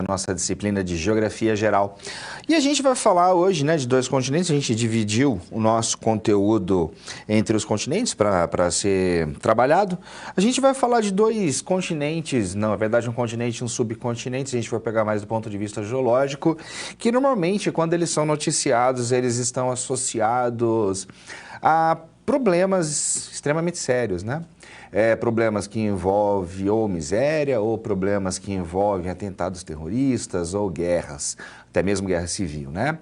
nossa disciplina de Geografia Geral. E a gente vai falar hoje, né, de dois continentes. A gente dividiu o nosso conteúdo entre os continentes para ser trabalhado. A gente vai falar de dois continentes, não, na verdade um continente e um subcontinente. A gente vai pegar mais do ponto de vista geológico, que normalmente quando eles são noticiados, eles estão associados a problemas extremamente sérios, né? Problemas que envolvem ou miséria, ou problemas que envolvem atentados terroristas ou guerras, até mesmo guerra civil, né?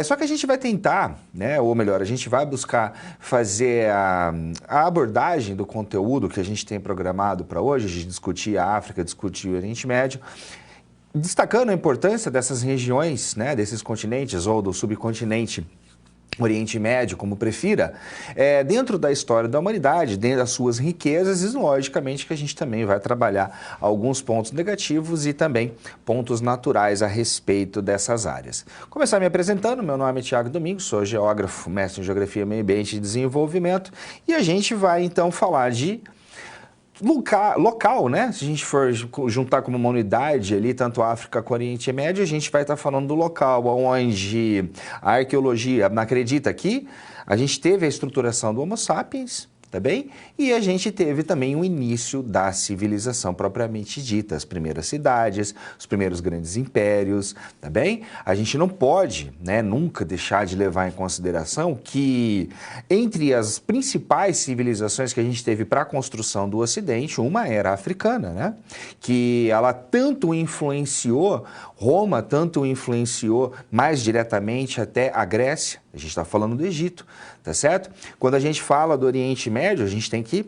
Só que a gente vai tentar, né, ou melhor, a gente vai buscar fazer a abordagem do conteúdo que a gente tem programado para hoje, a gente discutir a África, discutir o Oriente Médio, destacando a importância dessas regiões, né, desses continentes ou do subcontinente Oriente Médio, como prefira, dentro da história da humanidade, dentro das suas riquezas, e logicamente que a gente também vai trabalhar alguns pontos negativos e também pontos naturais a respeito dessas áreas. Começar me apresentando, meu nome é Thiago Domingos, sou geógrafo, mestre em Geografia, Meio Ambiente e Desenvolvimento, e a gente vai então falar de local, né? Se a gente for juntar como uma unidade ali, tanto a África quanto o Oriente Médio, a gente vai estar falando do local onde a arqueologia acredita que a gente teve a estruturação do Homo sapiens, tá bem? E a gente teve também o início da civilização propriamente dita, as primeiras cidades, os primeiros grandes impérios, tá bem? A gente não pode, né, nunca deixar de levar em consideração que entre as principais civilizações que a gente teve para a construção do Ocidente, uma era a africana, né? Que ela tanto influenciou Roma, tanto influenciou mais diretamente até a Grécia. A gente está falando do Egito, tá certo? Quando a gente fala do Oriente Médio, a gente tem que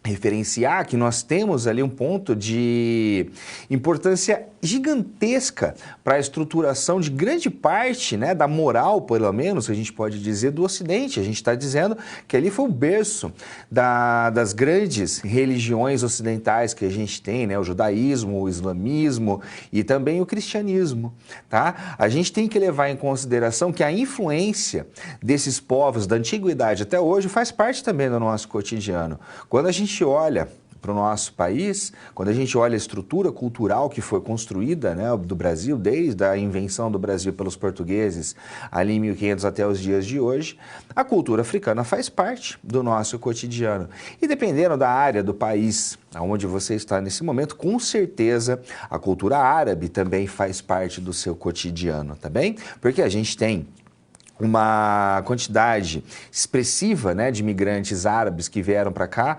referenciar que nós temos ali um ponto de importância gigantesca para a estruturação de grande parte, né, da moral, pelo menos, que a gente pode dizer, do Ocidente. A gente está dizendo que ali foi o berço das grandes religiões ocidentais que a gente tem, né, o judaísmo, o islamismo e também o cristianismo, tá? A gente tem que levar em consideração que a influência desses povos da antiguidade até hoje faz parte também do nosso cotidiano. Quando a gente olha para o nosso país, quando a gente olha a estrutura cultural que foi construída, né, do Brasil, desde a invenção do Brasil pelos portugueses, ali em 1500 até os dias de hoje, a cultura africana faz parte do nosso cotidiano. E dependendo da área do país onde você está nesse momento, com certeza a cultura árabe também faz parte do seu cotidiano, tá bem? Porque a gente tem uma quantidade expressiva, né, de imigrantes árabes que vieram para cá.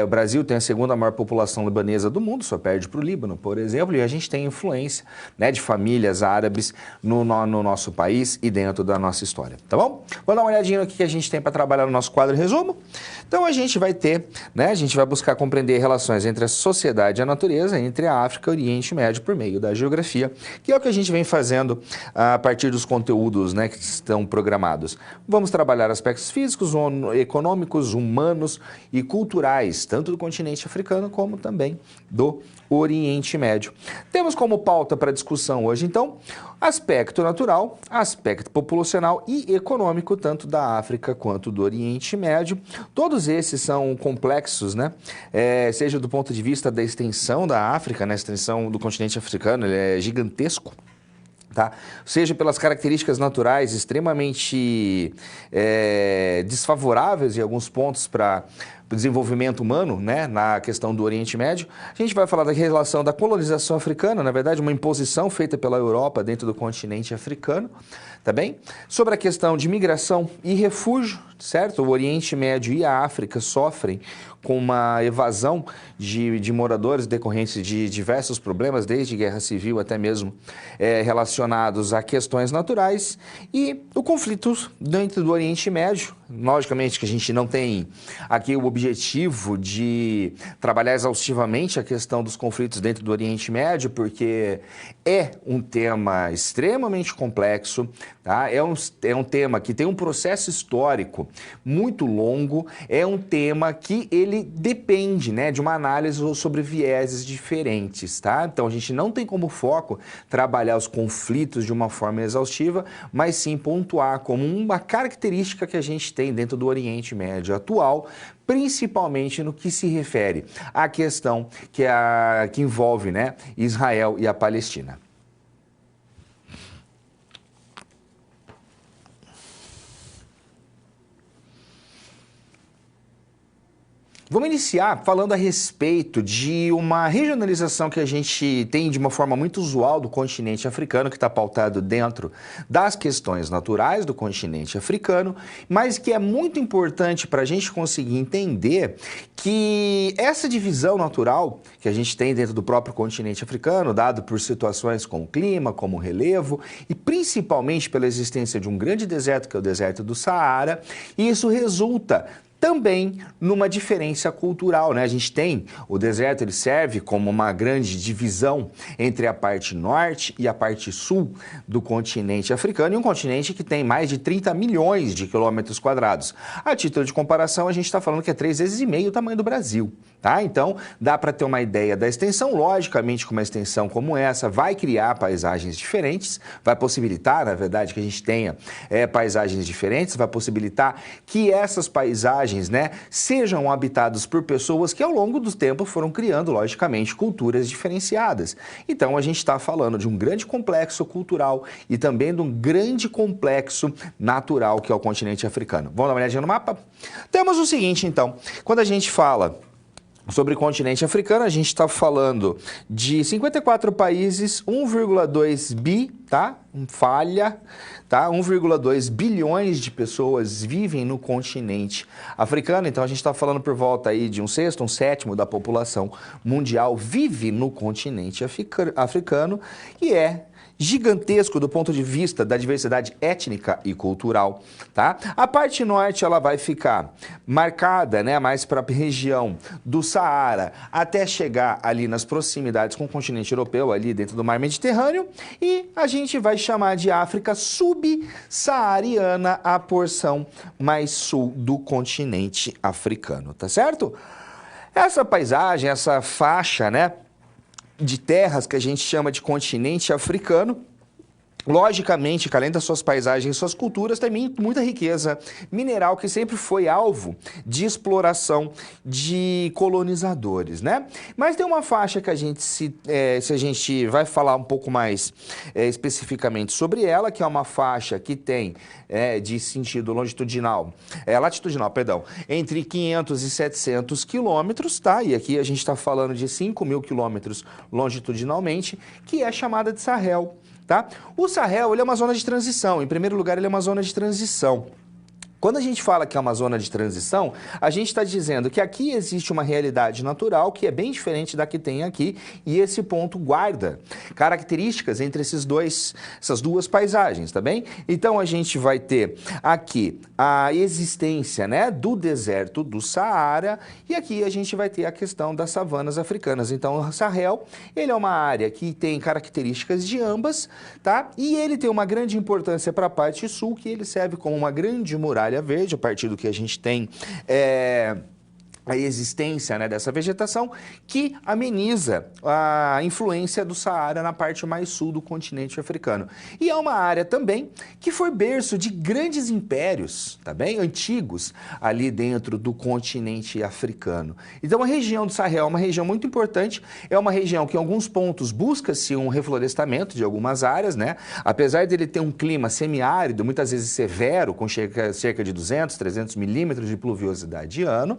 O Brasil tem a segunda maior população libanesa do mundo, só perde para o Líbano, por exemplo, e a gente tem influência, né, de famílias árabes no nosso país e dentro da nossa história, tá bom? Vou dar uma olhadinha no que a gente tem para trabalhar no nosso quadro resumo. Então a gente vai ter, né, a gente vai buscar compreender relações entre a sociedade e a natureza, entre a África e o Oriente Médio por meio da geografia, que é o que a gente vem fazendo a partir dos conteúdos, né, que estão programados. Vamos trabalhar aspectos físicos, econômicos, humanos e culturais, tanto do continente africano como também do Oriente Médio. Temos como pauta para discussão hoje, então, aspecto natural, aspecto populacional e econômico, tanto da África quanto do Oriente Médio. Todos esses são complexos, né? Seja do ponto de vista da extensão da África, né? A extensão do continente africano, ele é gigantesco. Tá? Seja pelas características naturais extremamente desfavoráveis em alguns pontos para o desenvolvimento humano, né, na questão do Oriente Médio. A gente vai falar da relação da colonização africana, na verdade uma imposição feita pela Europa dentro do continente africano, tá bem? Sobre a questão de migração e refúgio, certo? O Oriente Médio e a África sofrem com uma evasão de moradores decorrentes de diversos problemas, desde guerra civil até mesmo relacionados a questões naturais, e o conflito dentro do Oriente Médio. Logicamente que a gente não tem aqui o objetivo de trabalhar exaustivamente a questão dos conflitos dentro do Oriente Médio, porque é um tema extremamente complexo, tá? É um tema que tem um processo histórico muito longo, é um tema que ele depende, né, de uma análise sobre vieses diferentes, tá? Então a gente não tem como foco trabalhar os conflitos de uma forma exaustiva, mas sim pontuar como uma característica que a gente tem dentro do Oriente Médio atual, principalmente no que se refere à questão que envolve, né, Israel e a Palestina. Vamos iniciar falando a respeito de uma regionalização que a gente tem de uma forma muito usual do continente africano, que está pautado dentro das questões naturais do continente africano, mas que é muito importante para a gente conseguir entender que essa divisão natural que a gente tem dentro do próprio continente africano, dado por situações como clima, como relevo, e principalmente pela existência de um grande deserto, que é o deserto do Saara, e isso resulta também numa diferença cultural, né? A gente tem o deserto, ele serve como uma grande divisão entre a parte norte e a parte sul do continente africano, e um continente que tem mais de 30 milhões de quilômetros quadrados. A título de comparação, a gente está falando que é 3,5 vezes o tamanho do Brasil, tá? Então, dá para ter uma ideia da extensão. Logicamente, com uma extensão como essa, vai criar paisagens diferentes, vai possibilitar, na verdade, que a gente tenha paisagens diferentes, vai possibilitar que essas paisagens, né, sejam habitados por pessoas que ao longo do tempo foram criando, logicamente, culturas diferenciadas. Então a gente está falando de um grande complexo cultural e também de um grande complexo natural que é o continente africano. Vamos dar uma olhadinha no mapa? Temos o seguinte, então, quando a gente fala sobre o continente africano, a gente está falando de 54 países, 1,2 bi, tá? Falha, tá? 1,2 bilhões de pessoas vivem no continente africano, então a gente está falando por volta aí de 1/6, 1/7 da população mundial vive no continente africano, e é gigantesco do ponto de vista da diversidade étnica e cultural, tá? A parte norte ela vai ficar marcada, né, mais para a região do Saara, até chegar ali nas proximidades com o continente europeu, ali dentro do mar Mediterrâneo, e a gente vai chamar de África subsaariana a porção mais sul do continente africano, tá certo? Essa paisagem, essa faixa, né, de terras que a gente chama de continente africano, logicamente, que além das suas paisagens e suas culturas, tem muita riqueza mineral que sempre foi alvo de exploração de colonizadores, né? Mas tem uma faixa que a gente, se a gente vai falar um pouco mais especificamente sobre ela, que é uma faixa que tem de sentido latitudinal, perdão, entre 500 e 700 quilômetros, tá? E aqui a gente está falando de 5.000 quilômetros longitudinalmente, que é chamada de Sahel. Tá? O Sahel ele é uma zona de transição. Em primeiro lugar, ele é uma zona de transição. Quando a gente fala que é uma zona de transição, a gente está dizendo que aqui existe uma realidade natural que é bem diferente da que tem aqui, e esse ponto guarda características entre essas duas paisagens, tá bem? Então a gente vai ter aqui a existência, né, do deserto do Saara, e aqui a gente vai ter a questão das savanas africanas. Então o Sahel, ele é uma área que tem características de ambas, tá? E ele tem uma grande importância para a parte sul, que ele serve como uma grande muralha verde, a partir do que a gente tem a existência, né, dessa vegetação, que ameniza a influência do Saara na parte mais sul do continente africano. E é uma área também que foi berço de grandes impérios, tá bem? Antigos, ali dentro do continente africano. Então a região do Sahel é uma região muito importante, é uma região que em alguns pontos busca-se um reflorestamento de algumas áreas, né? Apesar dele ter um clima semiárido, muitas vezes severo, com cerca de 200, 300 milímetros de pluviosidade ano,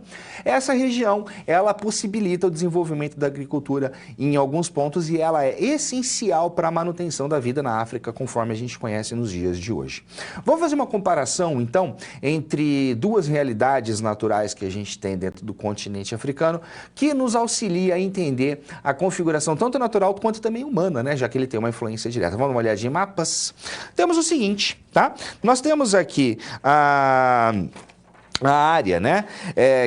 essa região, ela possibilita o desenvolvimento da agricultura em alguns pontos, e ela é essencial para a manutenção da vida na África, conforme a gente conhece nos dias de hoje. Vamos fazer uma comparação, então, entre duas realidades naturais que a gente tem dentro do continente africano, que nos auxilia a entender a configuração tanto natural quanto também humana, né? Já que ele tem uma influência direta. Vamos dar uma olhadinha em mapas. Temos o seguinte, tá? Nós temos aqui a área, né,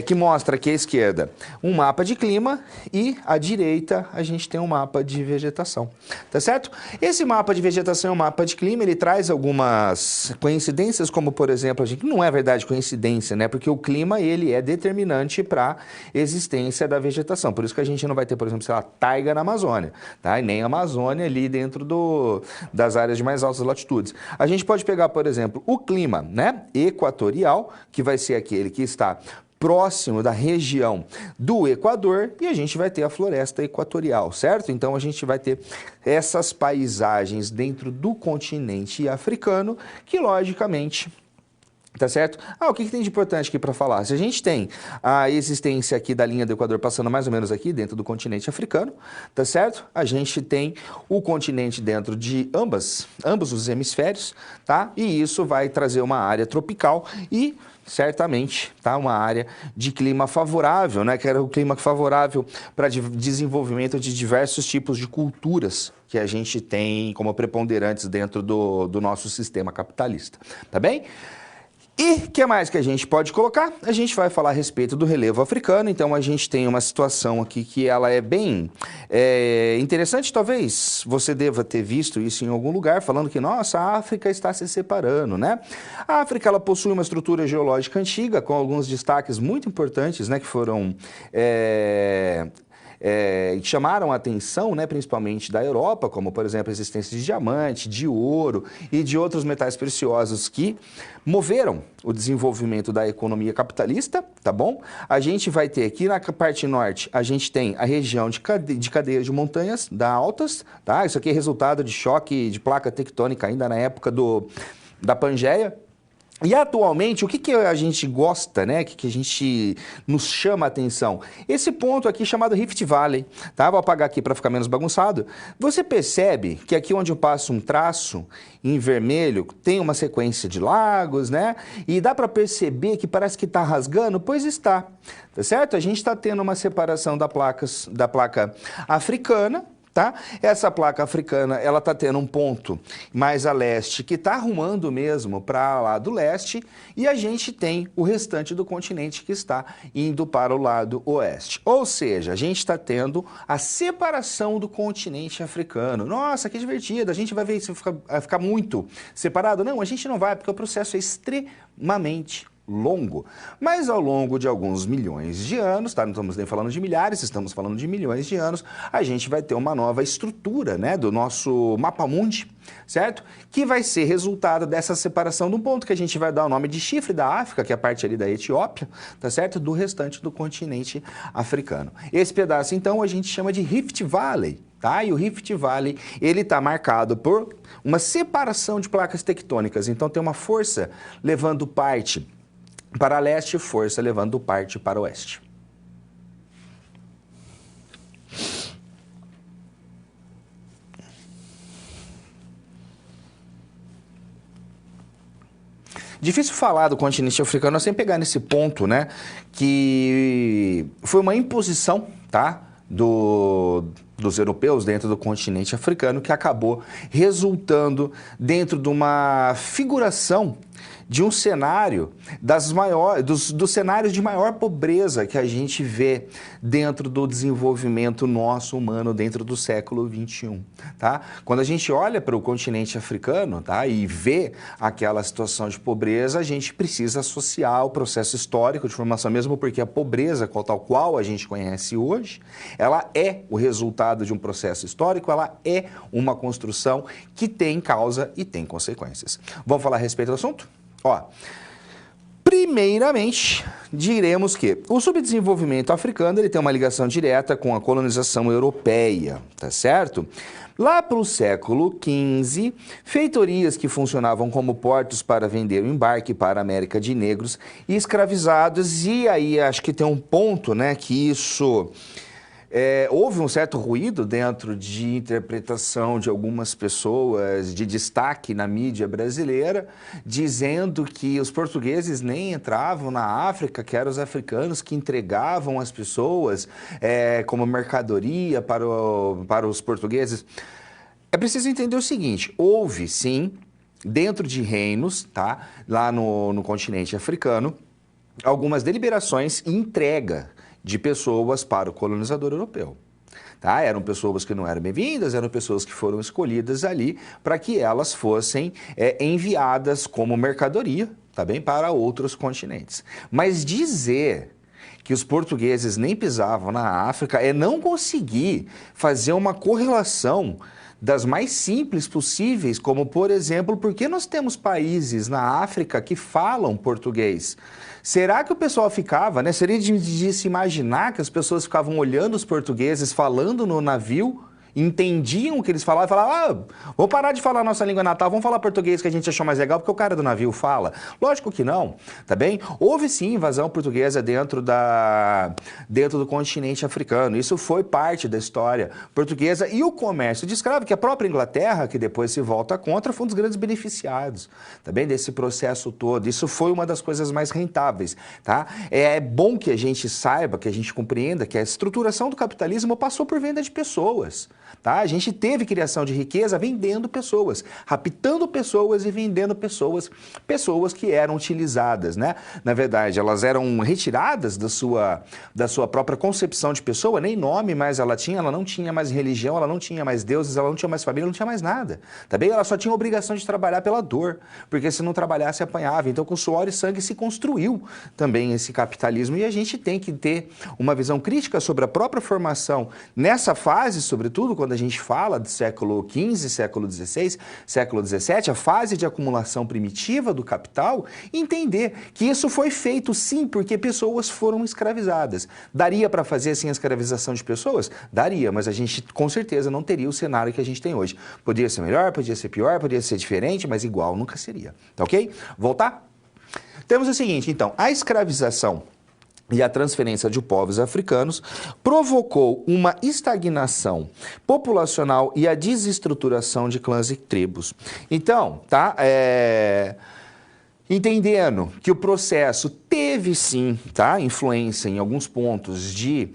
que mostra aqui à esquerda um mapa de clima e à direita a gente tem um mapa de vegetação, tá certo? Esse mapa de vegetação e o mapa de clima, ele traz algumas coincidências, como por exemplo, a gente não é verdade coincidência, né, porque o clima ele é determinante para a existência da vegetação, por isso que a gente não vai ter, por exemplo, sei lá, taiga na Amazônia, tá? E nem a Amazônia ali dentro das áreas de mais altas latitudes. A gente pode pegar, por exemplo, o clima, né, equatorial, que vai ser aquele que está próximo da região do Equador, e a gente vai ter a floresta equatorial, certo? Então a gente vai ter essas paisagens dentro do continente africano que, logicamente, tá certo? O que tem de importante aqui para falar? Se a gente tem a existência aqui da linha do Equador passando mais ou menos aqui dentro do continente africano, tá certo? A gente tem o continente dentro de ambos os hemisférios, tá? E isso vai trazer uma área tropical e certamente, tá? Uma área de clima favorável, né? Que era o clima favorável para desenvolvimento de diversos tipos de culturas que a gente tem como preponderantes dentro do nosso sistema capitalista, tá bem? E o que mais que a gente pode colocar? A gente vai falar a respeito do relevo africano, então a gente tem uma situação aqui que ela é bem interessante, talvez você deva ter visto isso em algum lugar, falando que, nossa, a África está se separando, né? A África, ela possui uma estrutura geológica antiga, com alguns destaques muito importantes, né, que foram... que chamaram a atenção, né, principalmente da Europa, como, por exemplo, a existência de diamante, de ouro e de outros metais preciosos que moveram o desenvolvimento da economia capitalista, tá bom? A gente vai ter aqui na parte norte, a gente tem a região de cadeias de montanhas altas, tá? Isso aqui é resultado de choque de placa tectônica ainda na época da Pangeia. E atualmente, o que a gente gosta, né? O que a gente nos chama a atenção? Esse ponto aqui chamado Rift Valley, tá? Vou apagar aqui para ficar menos bagunçado. Você percebe que aqui onde eu passo um traço em vermelho, tem uma sequência de lagos, né? E dá para perceber que parece que está rasgando? Pois está, tá certo? A gente está tendo uma separação da placa africana, tá? Essa placa africana, ela está tendo um ponto mais a leste que está arrumando mesmo para lá do leste e a gente tem o restante do continente que está indo para o lado oeste. Ou seja, a gente está tendo a separação do continente africano. Nossa, que divertido, a gente vai ver isso ficar muito separado? Não, a gente não vai, porque o processo é extremamente longo, mas ao longo de alguns milhões de anos, tá? Não estamos nem falando de milhares, estamos falando de milhões de anos, a gente vai ter uma nova estrutura, né, do nosso mapa mundi, certo? Que vai ser resultado dessa separação de um ponto que a gente vai dar o nome de chifre da África, que é a parte ali da Etiópia, tá certo? Do restante do continente africano. Esse pedaço, então, a gente chama de Rift Valley, tá? E o Rift Valley, ele está marcado por uma separação de placas tectônicas, então tem uma força levando parte para leste, força levando parte para oeste. Difícil falar do continente africano sem pegar nesse ponto, né, que foi uma imposição, tá, dos europeus dentro do continente africano que acabou resultando dentro de uma figuração de um cenário dos cenários de maior pobreza que a gente vê dentro do desenvolvimento nosso humano dentro do século XXI, tá? Quando a gente olha para o continente africano, tá, e vê aquela situação de pobreza, a gente precisa associar o processo histórico de formação, mesmo porque a pobreza, tal qual a gente conhece hoje, ela é o resultado de um processo histórico, ela é uma construção que tem causa e tem consequências. Vamos falar a respeito do assunto? Ó, primeiramente, diremos que o subdesenvolvimento africano ele tem uma ligação direta com a colonização europeia, tá certo? Lá para o século XV, feitorias que funcionavam como portos para vender o embarque para a América de negros e escravizados, e aí acho que tem um ponto, né, que isso... houve um certo ruído dentro de interpretação de algumas pessoas de destaque na mídia brasileira, dizendo que os portugueses nem entravam na África, que eram os africanos que entregavam as pessoas como mercadoria para os portugueses. É preciso entender o seguinte, houve sim, dentro de reinos, tá, lá no continente africano, algumas deliberações e entrega de pessoas para o colonizador europeu. Tá? Eram pessoas que não eram bem-vindas, eram pessoas que foram escolhidas ali para que elas fossem enviadas como mercadoria, tá bem, para outros continentes. Mas dizer que os portugueses nem pisavam na África é não conseguir fazer uma correlação das mais simples possíveis, como, por exemplo, por que nós temos países na África que falam português? Será que o pessoal ficava, né? Seria de se imaginar que as pessoas ficavam olhando os portugueses falando no navio, entendiam o que eles falavam e falavam, vamos parar de falar nossa língua natal, vamos falar português que a gente achou mais legal porque o cara do navio fala. Lógico que não, tá bem? Houve sim invasão portuguesa dentro do continente africano, isso foi parte da história portuguesa e o comércio de escravo, que a própria Inglaterra, que depois se volta contra, foi um dos grandes beneficiados, tá bem? Desse processo todo, isso foi uma das coisas mais rentáveis, tá? É bom que a gente saiba, que a gente compreenda que a estruturação do capitalismo passou por venda de pessoas. Tá? A gente teve criação de riqueza vendendo pessoas, raptando pessoas e vendendo pessoas, pessoas que eram utilizadas, né? Na verdade, elas eram retiradas da sua própria concepção de pessoa, nem nome mais ela não tinha mais religião, ela não tinha mais deuses, ela não tinha mais família, ela não tinha mais nada, tá bem? Ela só tinha a obrigação de trabalhar pela dor, porque se não trabalhasse apanhava. Então, com suor e sangue se construiu também esse capitalismo e a gente tem que ter uma visão crítica sobre a própria formação nessa fase, sobretudo, quando a gente fala do século XV, século XVI, século XVII, a fase de acumulação primitiva do capital, entender que isso foi feito sim porque pessoas foram escravizadas. Daria para fazer assim a escravização de pessoas? Daria, mas a gente com certeza não teria o cenário que a gente tem hoje. Podia ser melhor, podia ser pior, podia ser diferente, mas igual nunca seria. Tá ok? Voltar? Temos o seguinte, então, a escravização e a transferência de povos africanos provocou uma estagnação populacional e a desestruturação de clãs e tribos. Então, tá? Entendendo que o processo teve sim, tá, influência em alguns pontos de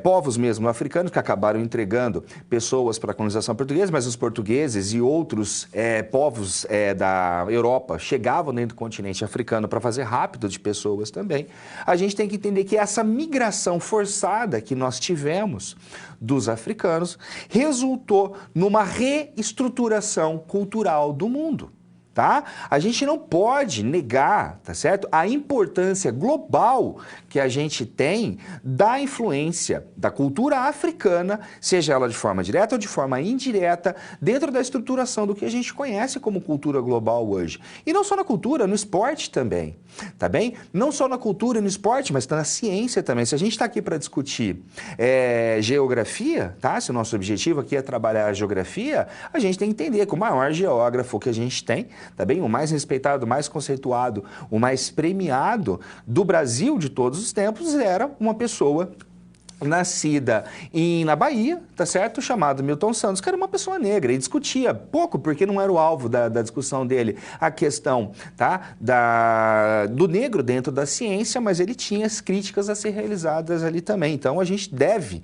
povos mesmo africanos que acabaram entregando pessoas para a colonização portuguesa, mas os portugueses e outros povos da Europa chegavam dentro do continente africano para fazer rápido de pessoas também. A gente tem que entender que essa migração forçada que nós tivemos dos africanos resultou numa reestruturação cultural do mundo. Tá? A gente não pode negar, tá certo? A importância global que a gente tem da influência da cultura africana, seja ela de forma direta ou de forma indireta, dentro da estruturação do que a gente conhece como cultura global hoje. E não só na cultura, no esporte também, tá bem? Não só na cultura e no esporte, mas na ciência também. Se a gente está aqui para discutir geografia, tá? Se o nosso objetivo aqui é trabalhar a geografia, a gente tem que entender que o maior geógrafo que a gente tem, tá bem? O mais respeitado, o mais conceituado, o mais premiado do Brasil de todos os tempos era uma pessoa nascida na Bahia, tá certo? Chamado Milton Santos, que era uma pessoa negra e discutia pouco, porque não era o alvo da discussão dele, a questão, tá? Do negro dentro da ciência, mas ele tinha as críticas a ser realizadas ali também. Então, a gente deve,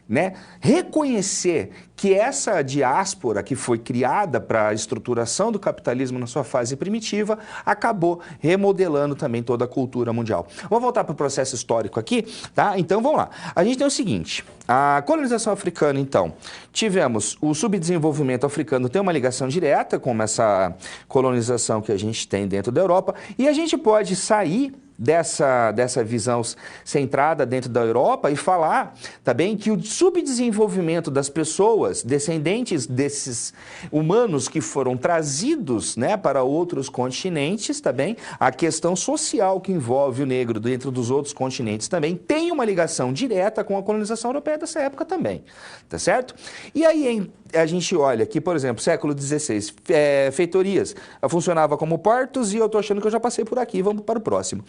né, reconhecer que essa diáspora que foi criada para a estruturação do capitalismo na sua fase primitiva acabou remodelando também toda a cultura mundial. Vou voltar para o processo histórico aqui, tá? Então vamos lá. A gente tem o seguinte, a colonização africana, então, tivemos o subdesenvolvimento africano, tem uma ligação direta com essa colonização que a gente tem dentro da Europa, e a gente pode sair dessa visão centrada dentro da Europa e falar também que o subdesenvolvimento das pessoas, descendentes desses humanos que foram trazidos, né, para outros continentes também, a questão social que envolve o negro dentro dos outros continentes também tem uma ligação direta com a colonização europeia dessa época também, tá certo? E aí a gente olha aqui, por exemplo, século XVI, feitorias, funcionava como portos e eu estou achando que eu já passei por aqui, vamos para o próximo.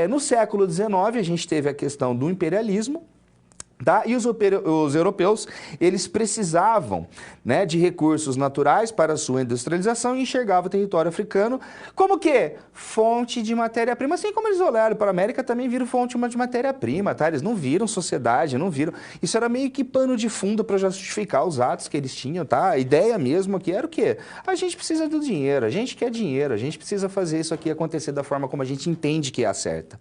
No século XIX, a gente teve a questão do imperialismo, tá? E os europeus, eles precisavam, né, de recursos naturais para a sua industrialização e enxergavam o território africano como que? Fonte de matéria-prima. Assim como eles olharam para a América, também viram fonte de matéria-prima, tá? Eles não viram sociedade, não viram... Isso era meio que pano de fundo para justificar os atos que eles tinham, tá? A ideia mesmo aqui era o quê? A gente precisa do dinheiro, a gente quer dinheiro, a gente precisa fazer isso aqui acontecer da forma como a gente entende que é a certa.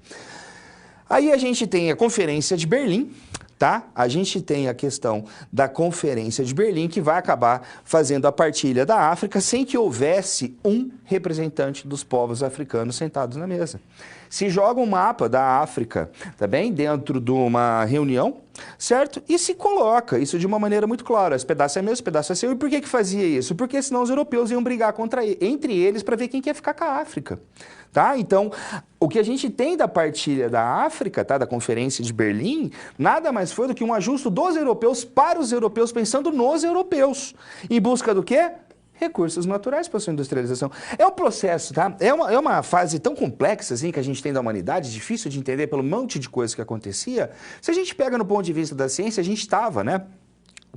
Aí a gente tem a Conferência de Berlim, tá? A gente tem a questão da Conferência de Berlim, que vai acabar fazendo a partilha da África sem que houvesse um representante dos povos africanos sentados na mesa. Se joga um mapa da África, tá bem? Dentro de uma reunião, certo? E se coloca isso de uma maneira muito clara. Esse pedaço é meu, esse pedaço é seu. E por que fazia isso? Porque senão os europeus iam brigar entre eles para ver quem quer ficar com a África. Tá? Então, o que a gente tem da partilha da África, tá? Da Conferência de Berlim, nada mais foi do que um ajuste dos europeus para os europeus, pensando nos europeus. Em busca do quê? Recursos naturais para sua industrialização. É um processo, tá? É uma fase tão complexa assim, que a gente tem da humanidade, difícil de entender pelo monte de coisas que acontecia. Se a gente pega no ponto de vista da ciência, a gente estava, né,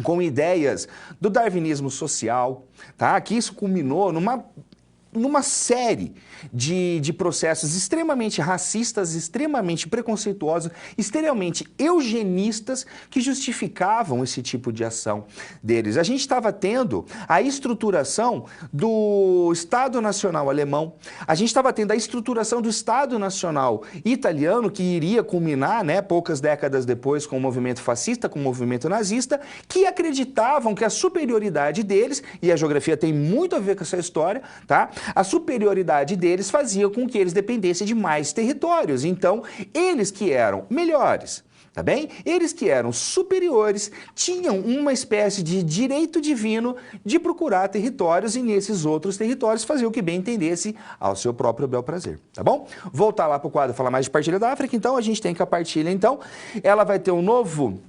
com ideias do darwinismo social, tá? Que isso culminou numa série de processos extremamente racistas, extremamente preconceituosos, extremamente eugenistas que justificavam esse tipo de ação deles. A gente estava tendo a estruturação do Estado Nacional alemão, a gente estava tendo a estruturação do Estado Nacional italiano, que iria culminar, né, poucas décadas depois com o movimento fascista, com o movimento nazista, que acreditavam que a superioridade deles, e a geografia tem muito a ver com essa história, tá? A superioridade deles fazia com que eles dependessem de mais territórios. Então, eles que eram melhores, tá bem? Eles que eram superiores tinham uma espécie de direito divino de procurar territórios e nesses outros territórios fazer o que bem entendesse ao seu próprio bel prazer, tá bom? Voltar lá para o quadro falar mais de partilha da África, então a gente tem que a partilha, então, ela vai ter um novo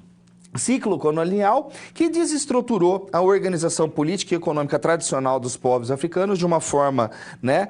ciclo colonial que desestruturou a organização política e econômica tradicional dos povos africanos de uma forma, né,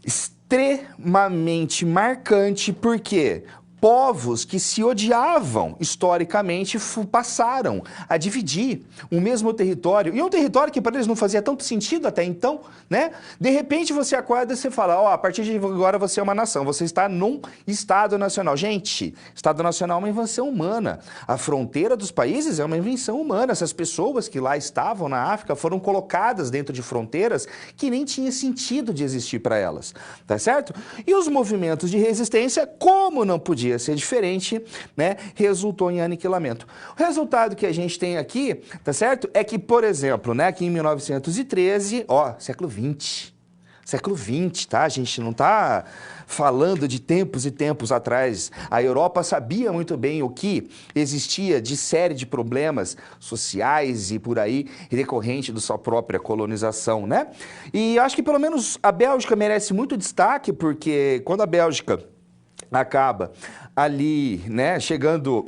extremamente marcante, porque povos que se odiavam historicamente passaram a dividir o mesmo território, e um território que para eles não fazia tanto sentido até então, né? De repente você acorda e você fala, ó, a partir de agora você é uma nação, você está num Estado Nacional. Gente, Estado Nacional é uma invenção humana. A fronteira dos países é uma invenção humana. Essas pessoas que lá estavam na África foram colocadas dentro de fronteiras que nem tinha sentido de existir para elas, tá certo? E os movimentos de resistência, como não podia ser diferente, né, resultou em aniquilamento. O resultado que a gente tem aqui, tá certo? É que, por exemplo, né, aqui em 1913, ó, século XX, tá? A gente não tá falando de tempos e tempos atrás. A Europa sabia muito bem o que existia de série de problemas sociais e por aí, decorrente da sua própria colonização, né? E acho que pelo menos a Bélgica merece muito destaque, porque quando a Bélgica acaba ali, né, chegando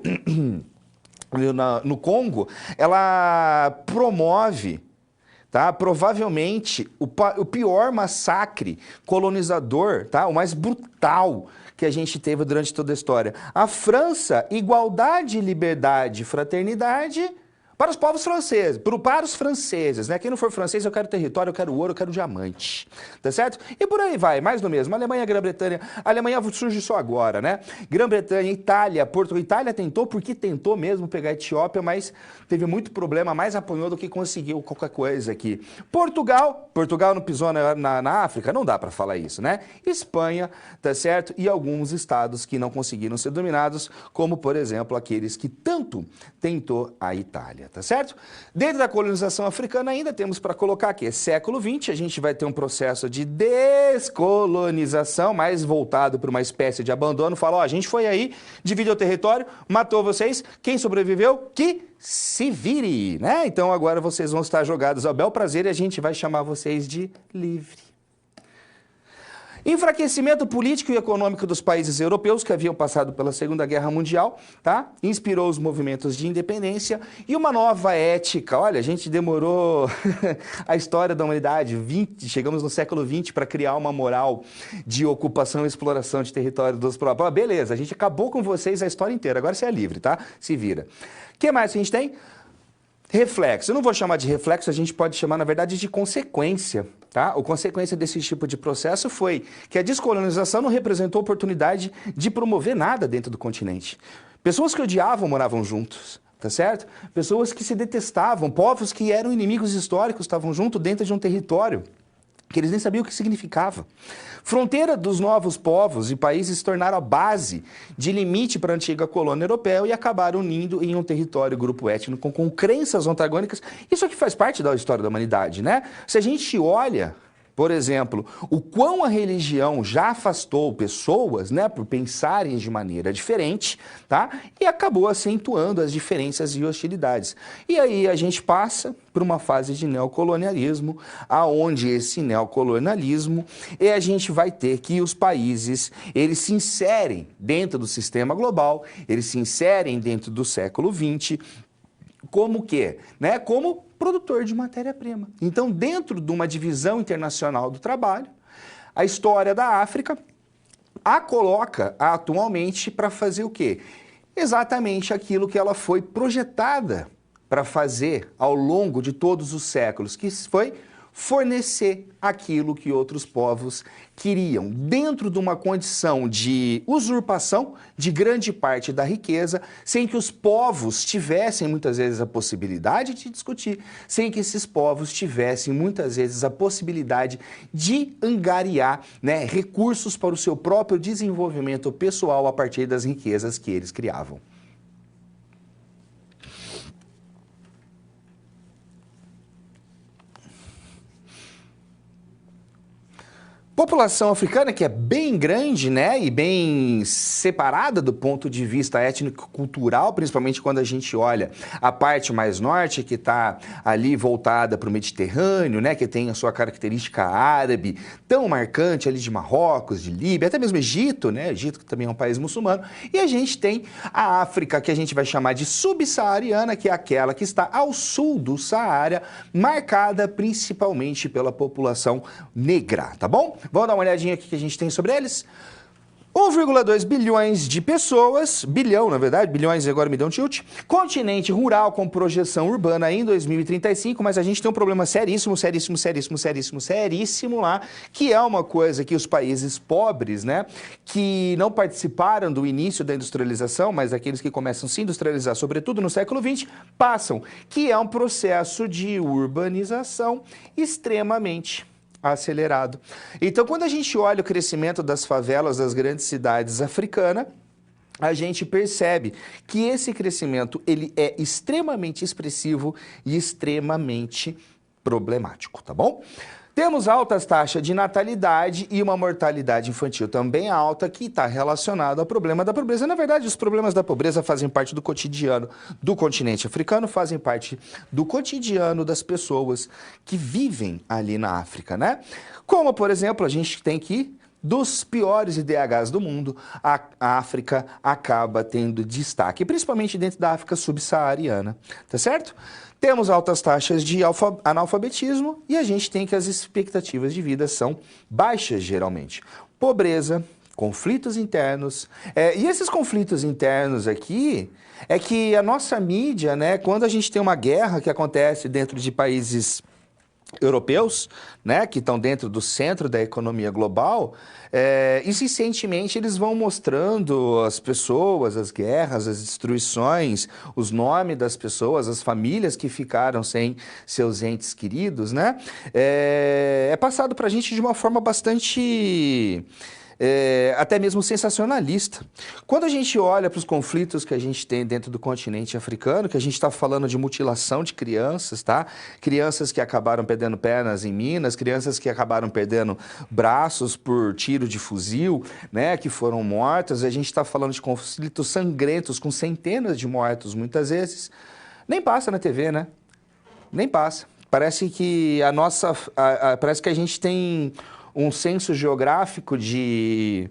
no Congo, ela promove, tá, provavelmente o pior massacre colonizador, tá, o mais brutal que a gente teve durante toda a história. A França, igualdade, liberdade, fraternidade para os povos franceses, para os franceses, né? Quem não for francês, eu quero território, eu quero ouro, eu quero diamante, tá certo? E por aí vai, mais do mesmo. Alemanha, Grã-Bretanha, a Alemanha surge só agora, né? Grã-Bretanha, Itália, Portugal. Itália tentou porque tentou mesmo pegar a Etiópia, mas teve muito problema, mais apanhou do que conseguiu qualquer coisa aqui. Portugal não pisou na África, não dá para falar isso, né? Espanha, tá certo? E alguns estados que não conseguiram ser dominados, como, por exemplo, aqueles que tanto tentou a Itália. Tá certo? Dentro da colonização africana ainda temos para colocar aqui, século XX, a gente vai ter um processo de descolonização, mais voltado para uma espécie de abandono. Fala, ó, a gente foi aí, dividiu o território, matou vocês, quem sobreviveu, que se vire, né? Então agora vocês vão estar jogados ao bel prazer e a gente vai chamar vocês de livre. Enfraquecimento político e econômico dos países europeus que haviam passado pela Segunda Guerra Mundial, tá? Inspirou os movimentos de independência e uma nova ética. Olha, a gente demorou a história da humanidade, chegamos no século XX para criar uma moral de ocupação e exploração de território dos próprios. Beleza, a gente acabou com vocês a história inteira, agora você é livre, tá? Se vira. O que mais a gente tem? Reflexo. Eu não vou chamar de reflexo, a gente pode chamar, na verdade, de consequência. Tá? A consequência desse tipo de processo foi que a descolonização não representou oportunidade de promover nada dentro do continente. Pessoas que odiavam moravam juntos, tá certo? Pessoas que se detestavam, povos que eram inimigos históricos estavam juntos dentro de um território que eles nem sabiam o que significava. Fronteira dos novos povos e países se tornaram a base de limite para a antiga colônia europeia e acabaram unindo em um território, grupo étnico com crenças antagônicas. Isso aqui faz parte da história da humanidade, né? Se a gente olha, por exemplo, o quão a religião já afastou pessoas, né, por pensarem de maneira diferente, tá? E acabou acentuando as diferenças e hostilidades. E aí a gente passa por uma fase de neocolonialismo, aonde esse neocolonialismo, e a gente vai ter que os países, eles se inserem dentro do sistema global, eles se inserem dentro do século XX, como quê? Né? Como produtor de matéria-prima. Então, dentro de uma divisão internacional do trabalho, a história da África a coloca atualmente para fazer o quê? Exatamente aquilo que ela foi projetada para fazer ao longo de todos os séculos, que foi fornecer aquilo que outros povos queriam, dentro de uma condição de usurpação de grande parte da riqueza, sem que os povos tivessem muitas vezes a possibilidade de discutir, sem que esses povos tivessem muitas vezes a possibilidade de angariar, né, recursos para o seu próprio desenvolvimento pessoal a partir das riquezas que eles criavam. População africana que é bem grande, né, e bem separada do ponto de vista étnico-cultural, principalmente quando a gente olha a parte mais norte, que está ali voltada para o Mediterrâneo, né, que tem a sua característica árabe, tão marcante ali de Marrocos, de Líbia, até mesmo Egito, né, Egito que também é um país muçulmano, e a gente tem a África, que a gente vai chamar de subsaariana, que é aquela que está ao sul do Saara, marcada principalmente pela população negra, tá bom? Vamos dar uma olhadinha aqui que a gente tem sobre eles. 1,2 bilhões de pessoas, bilhão na verdade, bilhões agora me dão um tilt, continente rural com projeção urbana em 2035, mas a gente tem um problema seríssimo lá, que é uma coisa que os países pobres, né, que não participaram do início da industrialização, mas aqueles que começam a se industrializar, sobretudo no século XX, passam, que é um processo de urbanização extremamente acelerado. Então, quando a gente olha o crescimento das favelas das grandes cidades africanas, a gente percebe que esse crescimento ele é extremamente expressivo e extremamente problemático, tá bom? Temos altas taxas de natalidade e uma mortalidade infantil também alta, que está relacionado ao problema da pobreza. Na verdade, os problemas da pobreza fazem parte do cotidiano do continente africano, fazem parte do cotidiano das pessoas que vivem ali na África, né? Como, por exemplo, a gente tem que dos piores IDHs do mundo, a África acaba tendo destaque, principalmente dentro da África subsaariana, tá certo? Temos altas taxas de analfabetismo e a gente tem que as expectativas de vida são baixas, geralmente. Pobreza, conflitos internos. E esses conflitos internos aqui é que a nossa mídia, né, quando a gente tem uma guerra que acontece dentro de países europeus, né, que estão dentro do centro da economia global, insistentemente eles vão mostrando as pessoas, as guerras, as destruições, os nomes das pessoas, as famílias que ficaram sem seus entes queridos, né? É passado para a gente de uma forma bastante até mesmo sensacionalista. Quando a gente olha para os conflitos que a gente tem dentro do continente africano, que a gente está falando de mutilação de crianças, tá? Crianças que acabaram perdendo pernas em minas, crianças que acabaram perdendo braços por tiro de fuzil, né? Que foram mortas. A gente está falando de conflitos sangrentos com centenas de mortos muitas vezes. Nem passa na TV, né? Nem passa. Parece que parece que a gente tem um senso geográfico de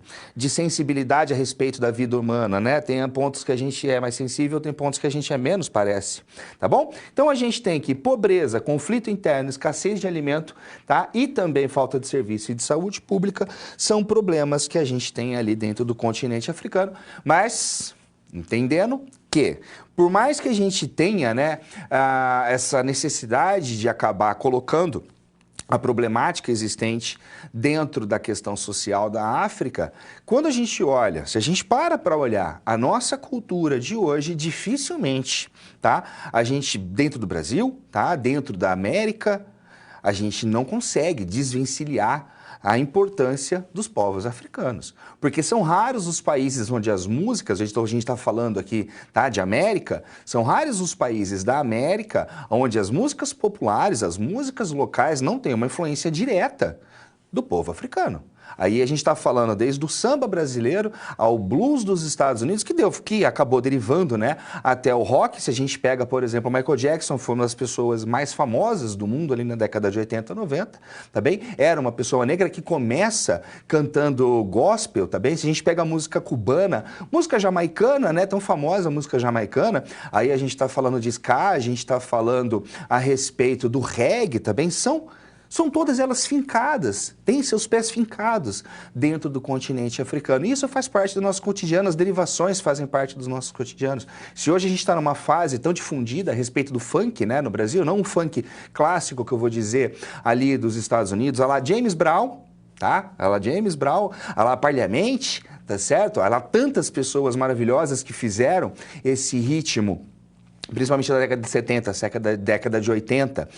sensibilidade a respeito da vida humana, né? Tem pontos que a gente é mais sensível, tem pontos que a gente é menos, parece, tá bom? Então a gente tem aqui pobreza, conflito interno, escassez de alimento, tá? E também falta de serviço e de saúde pública são problemas que a gente tem ali dentro do continente africano, mas entendendo que, por mais que a gente tenha, né, essa necessidade de acabar colocando a problemática existente dentro da questão social da África, quando a gente olha, se a gente para olhar a nossa cultura de hoje, dificilmente, tá? A gente, dentro do Brasil, tá? Dentro da América, a gente não consegue desvencilhar a importância dos povos africanos. Porque são raros os países onde as músicas, a gente está falando aqui, tá, de América, são raros os países da América onde as músicas populares, as músicas locais não têm uma influência direta do povo africano. Aí a gente está falando desde o samba brasileiro ao blues dos Estados Unidos, que acabou derivando, né, até o rock. Se a gente pega, por exemplo, o Michael Jackson, foi uma das pessoas mais famosas do mundo ali na década de 80, 90, tá bem? Era uma pessoa negra que começa cantando gospel, tá bem? Se a gente pega a música cubana, música jamaicana, né, tão famosa a música jamaicana, aí a gente está falando de ska, a gente está falando a respeito do reggae, tá bem? São todas elas fincadas, têm seus pés fincados dentro do continente africano. E isso faz parte do nosso cotidiano, as derivações fazem parte dos nossos cotidianos. Se hoje a gente está numa fase tão difundida a respeito do funk, né, no Brasil, não um funk clássico que eu vou dizer ali dos Estados Unidos, a lá James Brown, tá? A lá James Brown, a lá Parliament, tá certo? A lá tantas pessoas maravilhosas que fizeram esse ritmo, principalmente na década de 70, década de 80,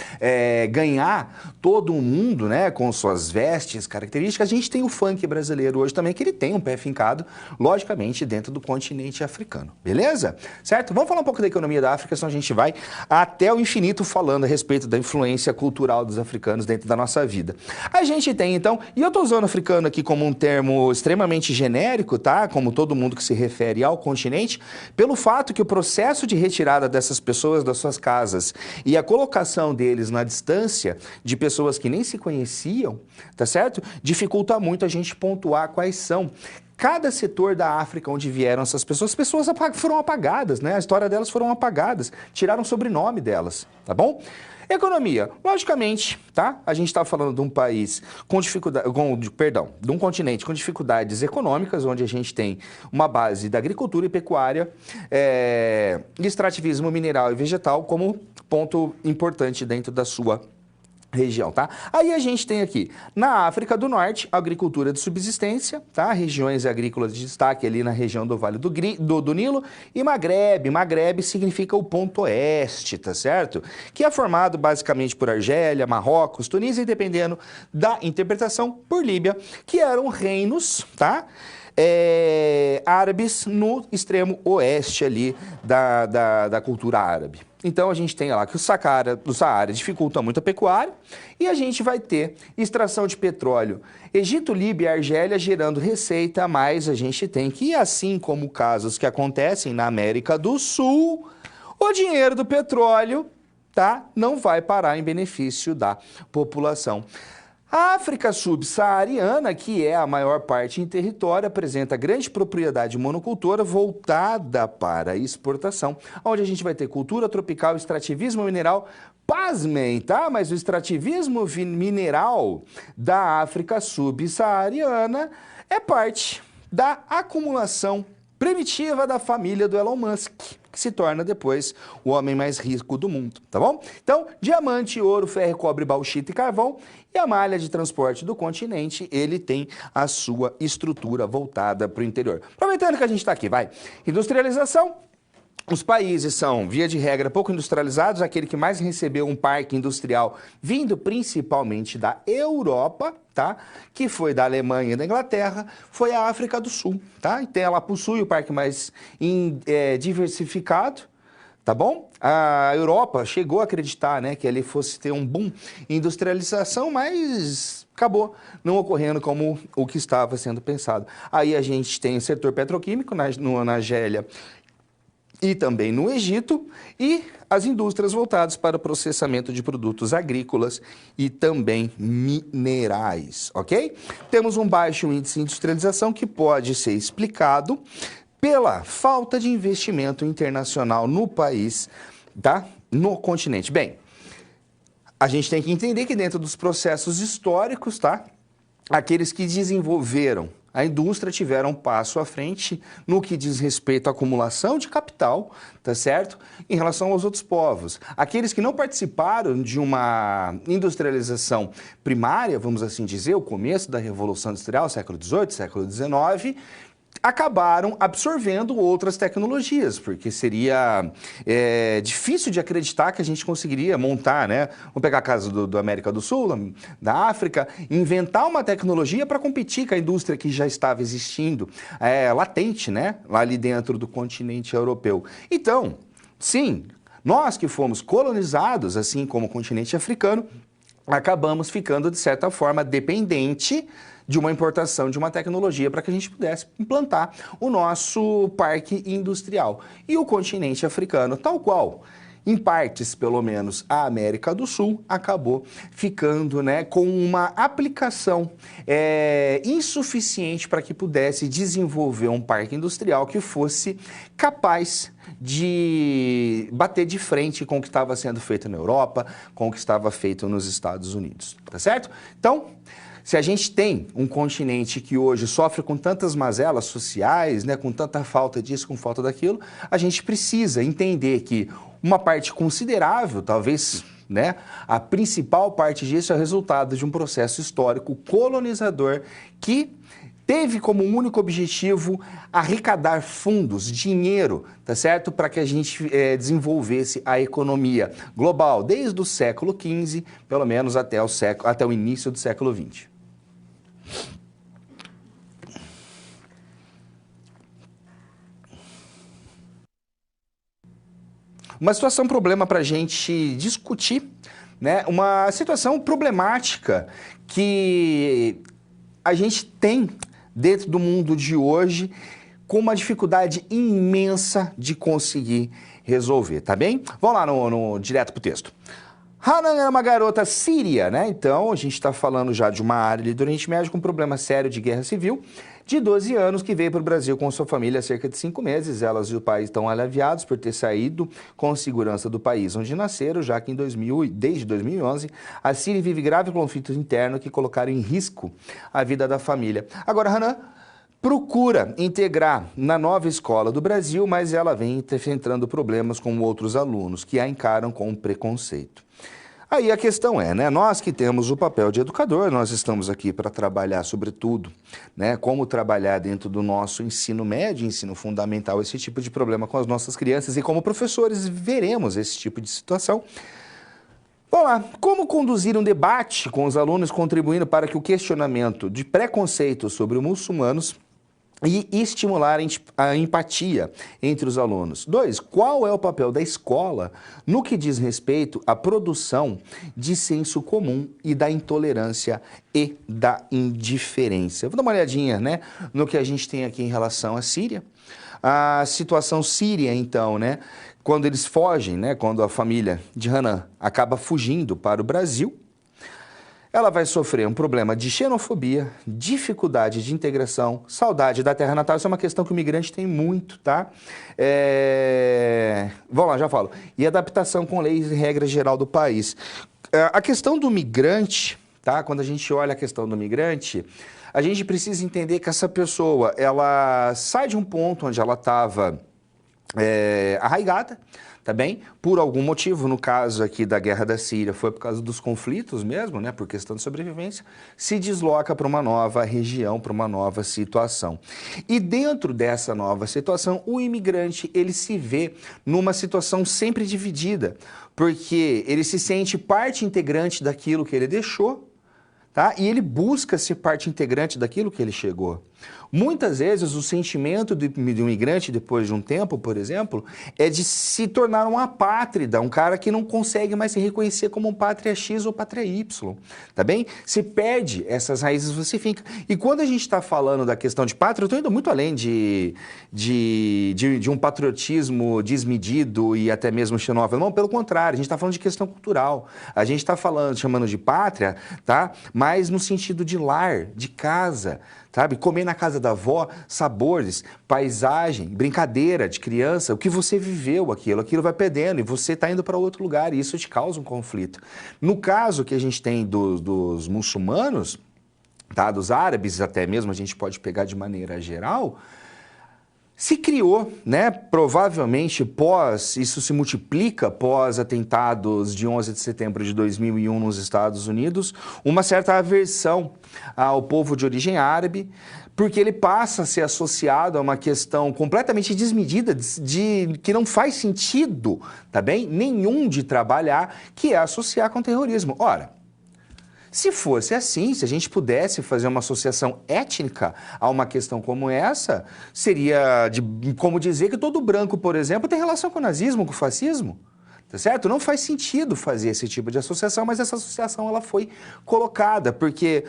ganhar todo o mundo, né, com suas vestes, características. A gente tem o funk brasileiro hoje também, que ele tem um pé fincado, logicamente, dentro do continente africano. Beleza? Certo? Vamos falar um pouco da economia da África, senão a gente vai até o infinito falando a respeito da influência cultural dos africanos dentro da nossa vida. A gente tem, então, e eu estou usando africano aqui como um termo extremamente genérico, tá? Como todo mundo que se refere ao continente, pelo fato que o processo de retirada dessas pessoas das suas casas e a colocação deles na distância de pessoas que nem se conheciam, tá certo? Dificulta muito a gente pontuar quais são cada setor da África onde vieram essas pessoas. As pessoas foram apagadas, né? A história delas foram apagadas, tiraram o sobrenome delas, tá bom? Economia, logicamente, tá? A gente está falando de um país com dificuldade, de um continente com dificuldades econômicas, onde a gente tem uma base da agricultura e pecuária, extrativismo mineral e vegetal como ponto importante dentro da sua região, tá? Aí a gente tem aqui, na África do Norte, agricultura de subsistência, tá? Regiões agrícolas de destaque ali na região do Vale do Nilo, e Magrebe significa o ponto oeste, tá certo? Que é formado basicamente por Argélia, Marrocos, Tunísia e, dependendo da interpretação, por Líbia, que eram reinos, tá? Árabes no extremo oeste ali da cultura árabe. Então a gente tem lá que o Saara dificulta muito a pecuária e a gente vai ter extração de petróleo. Egito, Líbia e Argélia gerando receita, mas a gente tem que, assim como casos que acontecem na América do Sul, o dinheiro do petróleo, tá, não vai parar em benefício da população. A África subsaariana, que é a maior parte em território, apresenta grande propriedade monocultora voltada para a exportação, onde a gente vai ter cultura tropical, extrativismo mineral. Pasmem, tá? Mas o extrativismo mineral da África subsaariana é parte da acumulação primitiva da família do Elon Musk, que se torna depois o homem mais rico do mundo, tá bom? Então, diamante, ouro, ferro, cobre, bauxita e carvão, e a malha de transporte do continente, ele tem a sua estrutura voltada para o interior. Aproveitando que a gente está aqui, vai. Industrialização. Os países são, via de regra, pouco industrializados. Aquele que mais recebeu um parque industrial vindo principalmente da Europa, tá? Que foi da Alemanha e da Inglaterra, foi a África do Sul, tá? Então ela possui o parque mais diversificado, tá bom? A Europa chegou a acreditar, né, que ali fosse ter um boom em industrialização, mas acabou não ocorrendo como o que estava sendo pensado. Aí a gente tem o setor petroquímico na Argélia e também no Egito, e as indústrias voltadas para o processamento de produtos agrícolas e também minerais, ok? Temos um baixo índice de industrialização que pode ser explicado pela falta de investimento internacional no país, tá? No continente. Bem, a gente tem que entender que dentro dos processos históricos, tá? Aqueles que desenvolveram a indústria tiveram um passo à frente no que diz respeito à acumulação de capital, tá certo? Em relação aos outros povos. Aqueles que não participaram de uma industrialização primária, vamos assim dizer, o começo da Revolução Industrial, século XVIII, século XIX, acabaram absorvendo outras tecnologias, porque seria difícil de acreditar que a gente conseguiria montar, né? Vamos pegar a casa do América do Sul, da África, inventar uma tecnologia para competir com a indústria que já estava existindo, latente, né? Lá ali dentro do continente europeu. Então, sim, nós que fomos colonizados, assim como o continente africano, acabamos ficando, de certa forma, dependente de uma importação de uma tecnologia para que a gente pudesse implantar o nosso parque industrial. E o continente africano, tal qual, em partes, pelo menos, a América do Sul, acabou ficando, né, com uma aplicação insuficiente para que pudesse desenvolver um parque industrial que fosse capaz de bater de frente com o que estava sendo feito na Europa, com o que estava feito nos Estados Unidos, tá certo? Então, se a gente tem um continente que hoje sofre com tantas mazelas sociais, né, com tanta falta disso, com falta daquilo, a gente precisa entender que uma parte considerável, talvez, né, a principal parte disso é o resultado de um processo histórico colonizador que teve como único objetivo arrecadar fundos, dinheiro, tá certo? Para que a gente desenvolvesse a economia global, desde o século XV, pelo menos até o início do século XX. Uma situação problema para a gente discutir, né? Uma situação problemática que a gente tem dentro do mundo de hoje com uma dificuldade imensa de conseguir resolver, tá bem? Vamos lá direto pro texto. Hanan era uma garota síria, né? Então, a gente está falando já de uma área ali do Oriente Médio com um problema sério de guerra civil, de 12 anos, que veio para o Brasil com sua família há cerca de 5 meses. Elas e o pai estão aliviados por ter saído com segurança do país onde nasceram, já que desde 2011, a Síria vive grave conflito interno que colocaram em risco a vida da família. Agora, Hanan procura integrar na nova escola do Brasil, mas ela vem enfrentando problemas com outros alunos que a encaram com preconceito. Aí a questão é, né, nós que temos o papel de educador, nós estamos aqui para trabalhar sobretudo, né, como trabalhar dentro do nosso ensino médio, ensino fundamental, esse tipo de problema com as nossas crianças e como professores veremos esse tipo de situação. Vamos lá, como conduzir um debate com os alunos contribuindo para que o questionamento de preconceito sobre os muçulmanos e estimular a empatia entre os alunos. 2, qual é o papel da escola no que diz respeito à produção de senso comum e da intolerância e da indiferença? Vou dar uma olhadinha, né, no que a gente tem aqui em relação à Síria. A situação síria, então, né, quando eles fogem, né, quando a família de Hanan acaba fugindo para o Brasil, ela vai sofrer um problema de xenofobia, dificuldade de integração, saudade da terra natal. Isso é uma questão que o migrante tem muito, tá? Vamos lá, já falo. E adaptação com leis e regras geral do país. A questão do migrante, tá? Quando a gente olha a questão do migrante, a gente precisa entender que essa pessoa, ela sai de um ponto onde ela estava arraigada, tá bem? Por algum motivo, no caso aqui da guerra da Síria, foi por causa dos conflitos mesmo, né? Por questão de sobrevivência, se desloca para uma nova região, para uma nova situação. E dentro dessa nova situação, o imigrante, ele se vê numa situação sempre dividida, porque ele se sente parte integrante daquilo que ele deixou, tá? E ele busca ser parte integrante daquilo que ele chegou. Muitas vezes o sentimento do imigrante, depois de um tempo, por exemplo, é de se tornar um apátrida, um cara que não consegue mais se reconhecer como um pátria X ou pátria Y, tá bem? Se perde essas raízes, você fica. E quando a gente está falando da questão de pátria, eu estou indo muito além de um patriotismo desmedido e até mesmo xenófobo. Não, pelo contrário, a gente está falando de questão cultural. A gente está chamando de pátria, tá? Mas no sentido de lar, de casa, sabe? Comer na casa da avó, sabores, paisagem, brincadeira de criança, o que você viveu, aquilo vai perdendo e você está indo para outro lugar e isso te causa um conflito. No caso que a gente tem dos muçulmanos, tá? Dos árabes até mesmo, a gente pode pegar de maneira geral, se criou, né, provavelmente isso se multiplica pós atentados de 11 de setembro de 2001 nos Estados Unidos, uma certa aversão ao povo de origem árabe, porque ele passa a ser associado a uma questão completamente desmedida, que não faz sentido, tá bem? Nenhum de trabalhar, que é associar com terrorismo. Ora, se fosse assim, se a gente pudesse fazer uma associação étnica a uma questão como essa, seria como dizer que todo branco, por exemplo, tem relação com o nazismo, com o fascismo. Tá certo? Não faz sentido fazer esse tipo de associação, mas essa associação ela foi colocada, porque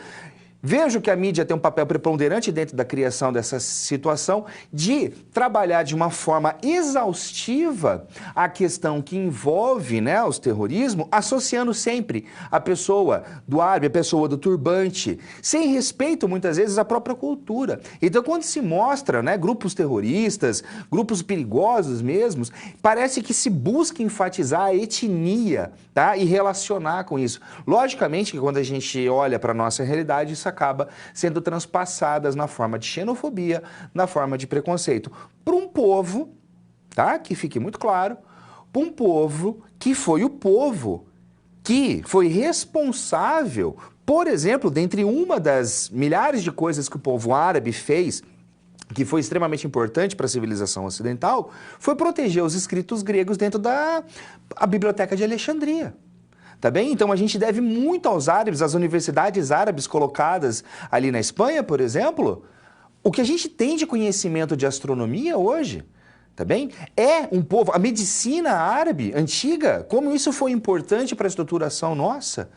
vejo que a mídia tem um papel preponderante dentro da criação dessa situação de trabalhar de uma forma exaustiva a questão que envolve, né, os terrorismos, associando sempre a pessoa do árabe, a pessoa do turbante, sem respeito, muitas vezes, à própria cultura. Então, quando se mostra, né, grupos terroristas, grupos perigosos mesmos, parece que se busca enfatizar a etnia, tá, e relacionar com isso. Logicamente que quando a gente olha para a nossa realidade, isso acaba sendo transpassadas na forma de xenofobia, na forma de preconceito. Para um povo, tá? Que fique muito claro, para um povo que foi o povo que foi responsável, por exemplo, dentre uma das milhares de coisas que o povo árabe fez, que foi extremamente importante para a civilização ocidental, foi proteger os escritos gregos dentro da Biblioteca de Alexandria. Tá bem? Então a gente deve muito aos árabes, às universidades árabes colocadas ali na Espanha, por exemplo. O que a gente tem de conhecimento de astronomia hoje, tá bem? É um povo, a medicina árabe antiga, como isso foi importante para a estruturação nossa,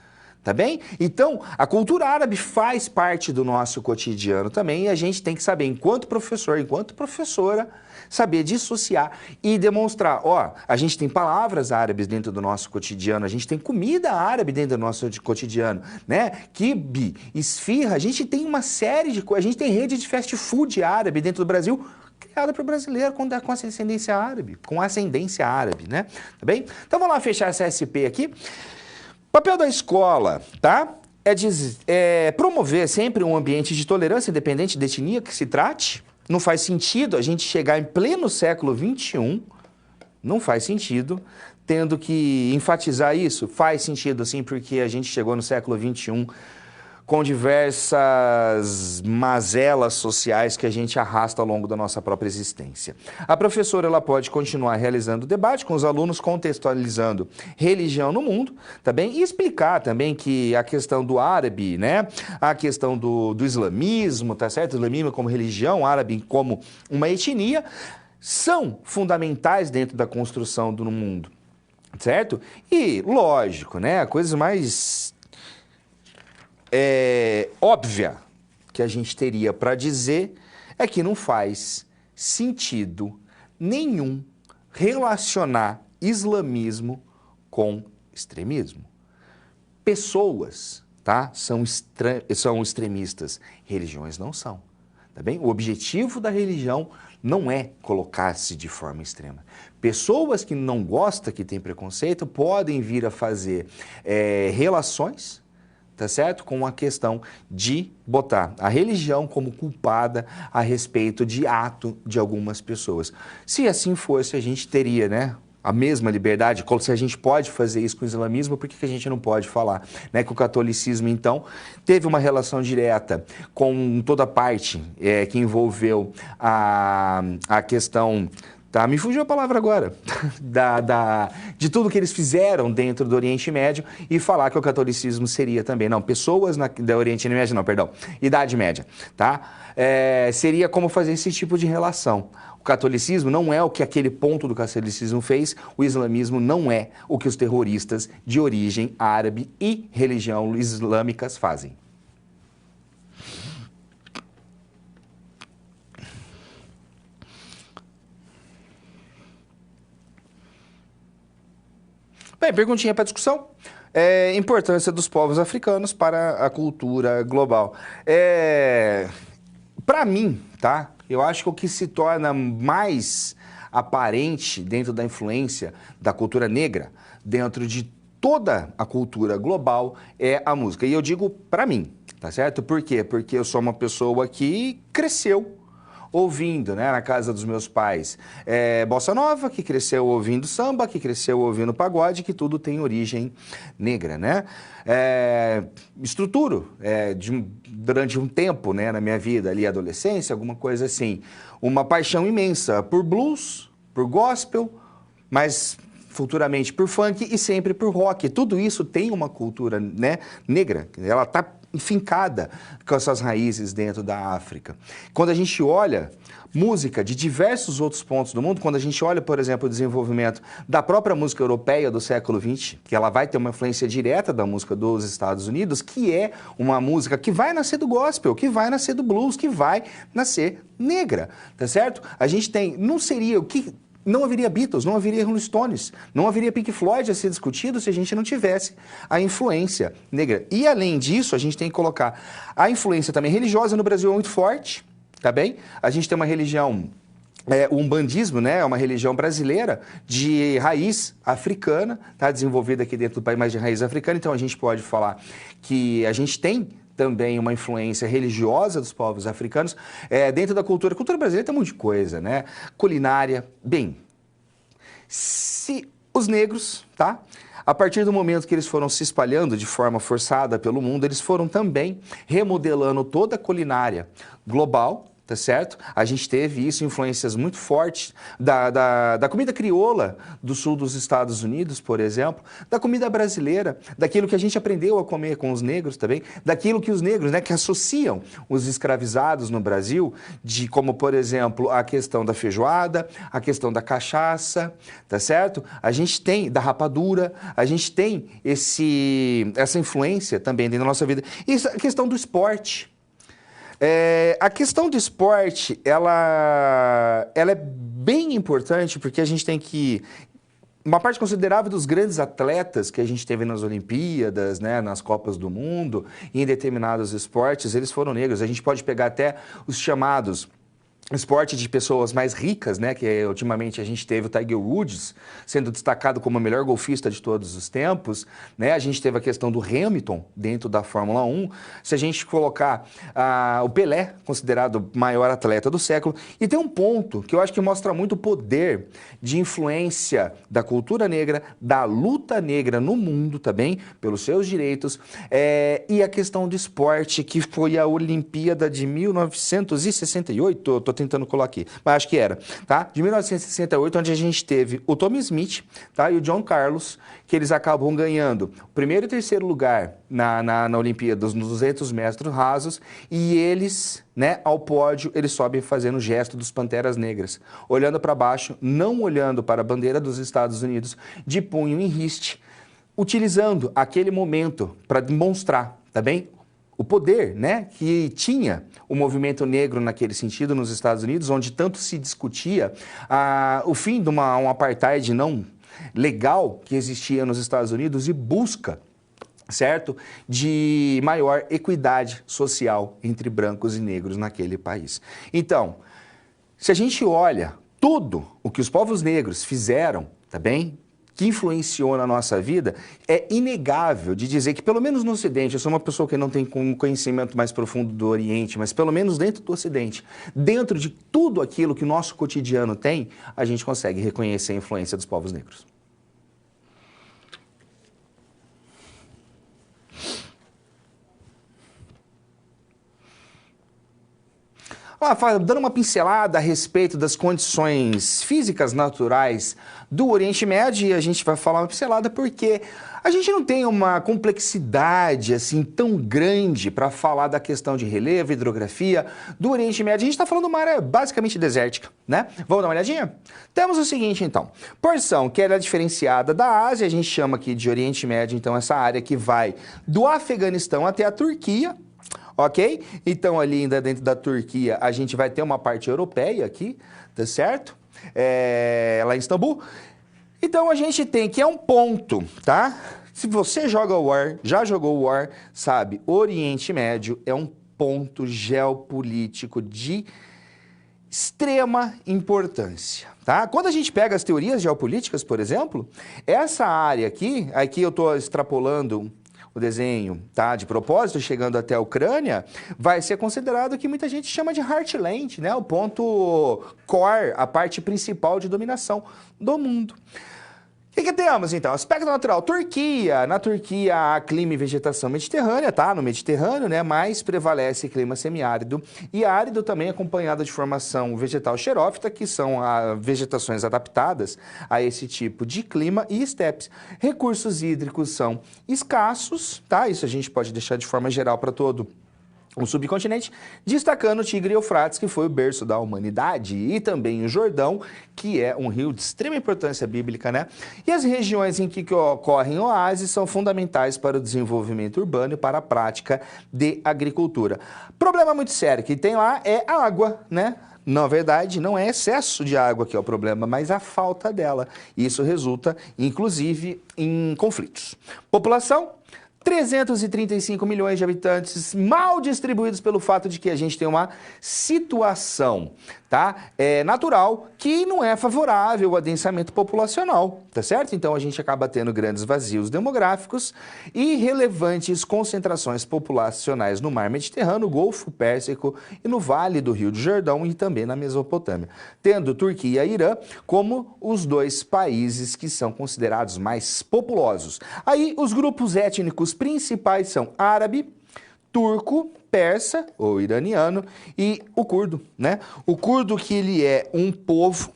tá bem? Então, a cultura árabe faz parte do nosso cotidiano também e a gente tem que saber, enquanto professor, enquanto professora, saber dissociar e demonstrar, ó, a gente tem palavras árabes dentro do nosso cotidiano, a gente tem comida árabe dentro do nosso cotidiano, né? Quibe, esfirra, a gente tem uma série de coisas, a gente tem rede de fast food árabe dentro do Brasil, criada para o brasileiro com ascendência árabe, né? Tá bem? Então vamos lá fechar essa SP aqui. Papel da escola, tá? É promover sempre um ambiente de tolerância independente da etnia que se trate. Não faz sentido a gente chegar em pleno século XXI, não faz sentido, tendo que enfatizar isso. Faz sentido, sim, porque a gente chegou no século XXI com diversas mazelas sociais que a gente arrasta ao longo da nossa própria existência. A professora ela pode continuar realizando debate com os alunos, contextualizando religião no mundo, tá bem? E explicar também que a questão do árabe, né? A questão do islamismo, tá certo? O islamismo como religião, árabe como uma etnia, são fundamentais dentro da construção do mundo, certo? E, lógico, né? A coisa mais óbvia que a gente teria para dizer é que não faz sentido nenhum relacionar islamismo com extremismo. Pessoas, tá, são extremistas, religiões não são, tá bem? O objetivo da religião não é colocar-se de forma extrema. Pessoas que não gostam, que têm preconceito, podem vir a fazer relações, tá certo? Com a questão de botar a religião como culpada a respeito de ato de algumas pessoas. Se assim fosse, a gente teria, né, a mesma liberdade. Se a gente pode fazer isso com o islamismo, por que a gente não pode falar, né, que o catolicismo, então, teve uma relação direta com toda a parte que envolveu a questão tá? Me fugiu a palavra agora, de tudo que eles fizeram dentro do Oriente Médio e falar que o catolicismo seria também, não, pessoas da Oriente Médio, não, perdão, Idade Média, tá? Seria como fazer esse tipo de relação. O catolicismo não é o que aquele ponto do catolicismo fez, o islamismo não é o que os terroristas de origem árabe e religião islâmicas fazem. Bem, perguntinha para discussão. Importância dos povos africanos para a cultura global. Para mim, tá? Eu acho que o que se torna mais aparente dentro da influência da cultura negra, dentro de toda a cultura global, é a música. E eu digo para mim, tá certo? Por quê? Porque eu sou uma pessoa que cresceu ouvindo, né, na casa dos meus pais, bossa nova, que cresceu ouvindo samba, que cresceu ouvindo pagode, que tudo tem origem negra, né? Estruturo durante um tempo, né, na minha vida, ali, adolescência, alguma coisa assim, uma paixão imensa por blues, por gospel, mas futuramente por funk e sempre por rock. Tudo isso tem uma cultura, né, negra, ela está enfincada com essas raízes dentro da África. Quando a gente olha música de diversos outros pontos do mundo, quando a gente olha, por exemplo, o desenvolvimento da própria música europeia do século XX, que ela vai ter uma influência direta da música dos Estados Unidos, que é uma música que vai nascer do gospel, que vai nascer do blues, que vai nascer negra, tá certo? A gente tem, não seria o que... Não haveria Beatles, não haveria Rolling Stones, não haveria Pink Floyd a ser discutido se a gente não tivesse a influência negra. E além disso, a gente tem que colocar a influência também religiosa no Brasil é muito forte, tá bem? A gente tem uma religião, o umbandismo, né, é uma religião brasileira de raiz africana, tá desenvolvida aqui dentro do país, mas de raiz africana, então a gente pode falar que a gente tem também uma influência religiosa dos povos africanos dentro da cultura. A cultura brasileira tem um monte de coisa, né? Culinária. Bem, se os negros, tá? A partir do momento que eles foram se espalhando de forma forçada pelo mundo, eles foram também remodelando toda a culinária global, tá certo? A gente teve isso, influências muito fortes da comida crioula do sul dos Estados Unidos, por exemplo, da comida brasileira, daquilo que a gente aprendeu a comer com os negros também, daquilo que os negros, né, que associam os escravizados no Brasil, de como, por exemplo, a questão da feijoada, a questão da cachaça, tá certo? A gente tem da rapadura, a gente tem essa influência também dentro da nossa vida. E a questão do esporte. A questão do esporte, ela é bem importante porque a gente tem que... Uma parte considerável dos grandes atletas que a gente teve nas Olimpíadas, né, nas Copas do Mundo, e em determinados esportes, eles foram negros. A gente pode pegar até os chamados... esporte de pessoas mais ricas, né, que ultimamente a gente teve o Tiger Woods sendo destacado como o melhor golfista de todos os tempos, né, a gente teve a questão do Hamilton dentro da Fórmula 1, se a gente colocar o Pelé, considerado o maior atleta do século, e tem um ponto que eu acho que mostra muito o poder de influência da cultura negra, da luta negra no mundo também, pelos seus direitos, e a questão do esporte, que foi a Olimpíada de 1968, tô tentando colocar aqui, mas acho que era, tá? De 1968, onde a gente teve o Tommy Smith, tá? E o John Carlos, que eles acabam ganhando o primeiro e terceiro lugar na Olimpíada nos 200 metros rasos, e eles, né, ao pódio, eles sobem fazendo o gesto dos Panteras Negras, olhando para baixo, não olhando para a bandeira dos Estados Unidos, de punho em riste, utilizando aquele momento para demonstrar, tá bem? O poder, né, que tinha o movimento negro naquele sentido nos Estados Unidos, onde tanto se discutia o fim de um apartheid não legal que existia nos Estados Unidos e busca, certo, de maior equidade social entre brancos e negros naquele país. Então, se a gente olha tudo o que os povos negros fizeram, tá bem? Que influenciou na nossa vida, é inegável de dizer que, pelo menos no Ocidente, eu sou uma pessoa que não tem um conhecimento mais profundo do Oriente, mas pelo menos dentro do Ocidente, dentro de tudo aquilo que o nosso cotidiano tem, a gente consegue reconhecer a influência dos povos negros. dando uma pincelada a respeito das condições físicas naturais do Oriente Médio, e a gente vai falar uma pincelada porque a gente não tem uma complexidade assim tão grande para falar da questão de relevo, hidrografia do Oriente Médio. A gente está falando de uma área basicamente desértica, né? Vamos dar uma olhadinha? Temos o seguinte, então, porção que era diferenciada da Ásia, a gente chama aqui de Oriente Médio, então essa área que vai do Afeganistão até a Turquia, ok? Então ali ainda dentro da Turquia a gente vai ter uma parte europeia aqui, tá certo? Lá em Istambul. Então a gente tem que é um ponto, tá? Se você joga War, já jogou War, sabe, Oriente Médio é um ponto geopolítico de extrema importância, tá? Quando a gente pega as teorias geopolíticas, por exemplo, essa área aqui eu estou extrapolando o desenho, tá? De propósito, chegando até a Ucrânia, vai ser considerado que muita gente chama de Heartland, né? O ponto core, a parte principal de dominação do mundo. O que temos, então? Aspecto natural. Turquia. Na Turquia há clima e vegetação mediterrânea, tá? No Mediterrâneo, né? Mas prevalece clima semiárido e árido também acompanhado de formação vegetal xerófita, que são vegetações adaptadas a esse tipo de clima e estepes. Recursos hídricos são escassos, tá? Isso a gente pode deixar de forma geral para todo o subcontinente, destacando o Tigre e Eufrates, que foi o berço da humanidade, e também o Jordão, que é um rio de extrema importância bíblica, né? E as regiões em que ocorrem oásis são fundamentais para o desenvolvimento urbano e para a prática de agricultura. Problema muito sério que tem lá é a água, né? Na verdade, não é excesso de água que é o problema, mas a falta dela. Isso resulta, inclusive, em conflitos. População: 335 milhões de habitantes, mal distribuídos pelo fato de que a gente tem uma situação, tá? Natural que não é favorável ao adensamento populacional, tá certo? Então a gente acaba tendo grandes vazios demográficos e relevantes concentrações populacionais no mar Mediterrâneo, Golfo Pérsico e no Vale do Rio do Jordão e também na Mesopotâmia, tendo Turquia e Irã como os dois países que são considerados mais populosos. Aí os grupos étnicos principais são árabe, turco, persa ou iraniano e o curdo, né? O curdo, que ele é um povo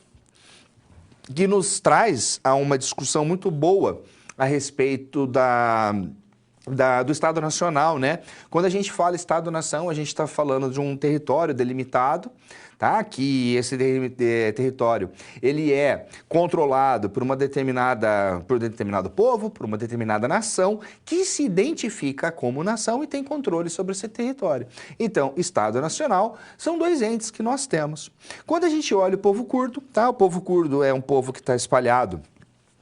que nos traz a uma discussão muito boa a respeito do Estado Nacional, né? Quando a gente fala Estado-nação, a gente está falando de um território delimitado, tá? Que esse território, ele é controlado por por um determinado povo, por uma determinada nação, que se identifica como nação e tem controle sobre esse território. Então, Estado Nacional são dois entes que nós temos. Quando a gente olha o povo curdo, tá? O povo curdo é um povo que está espalhado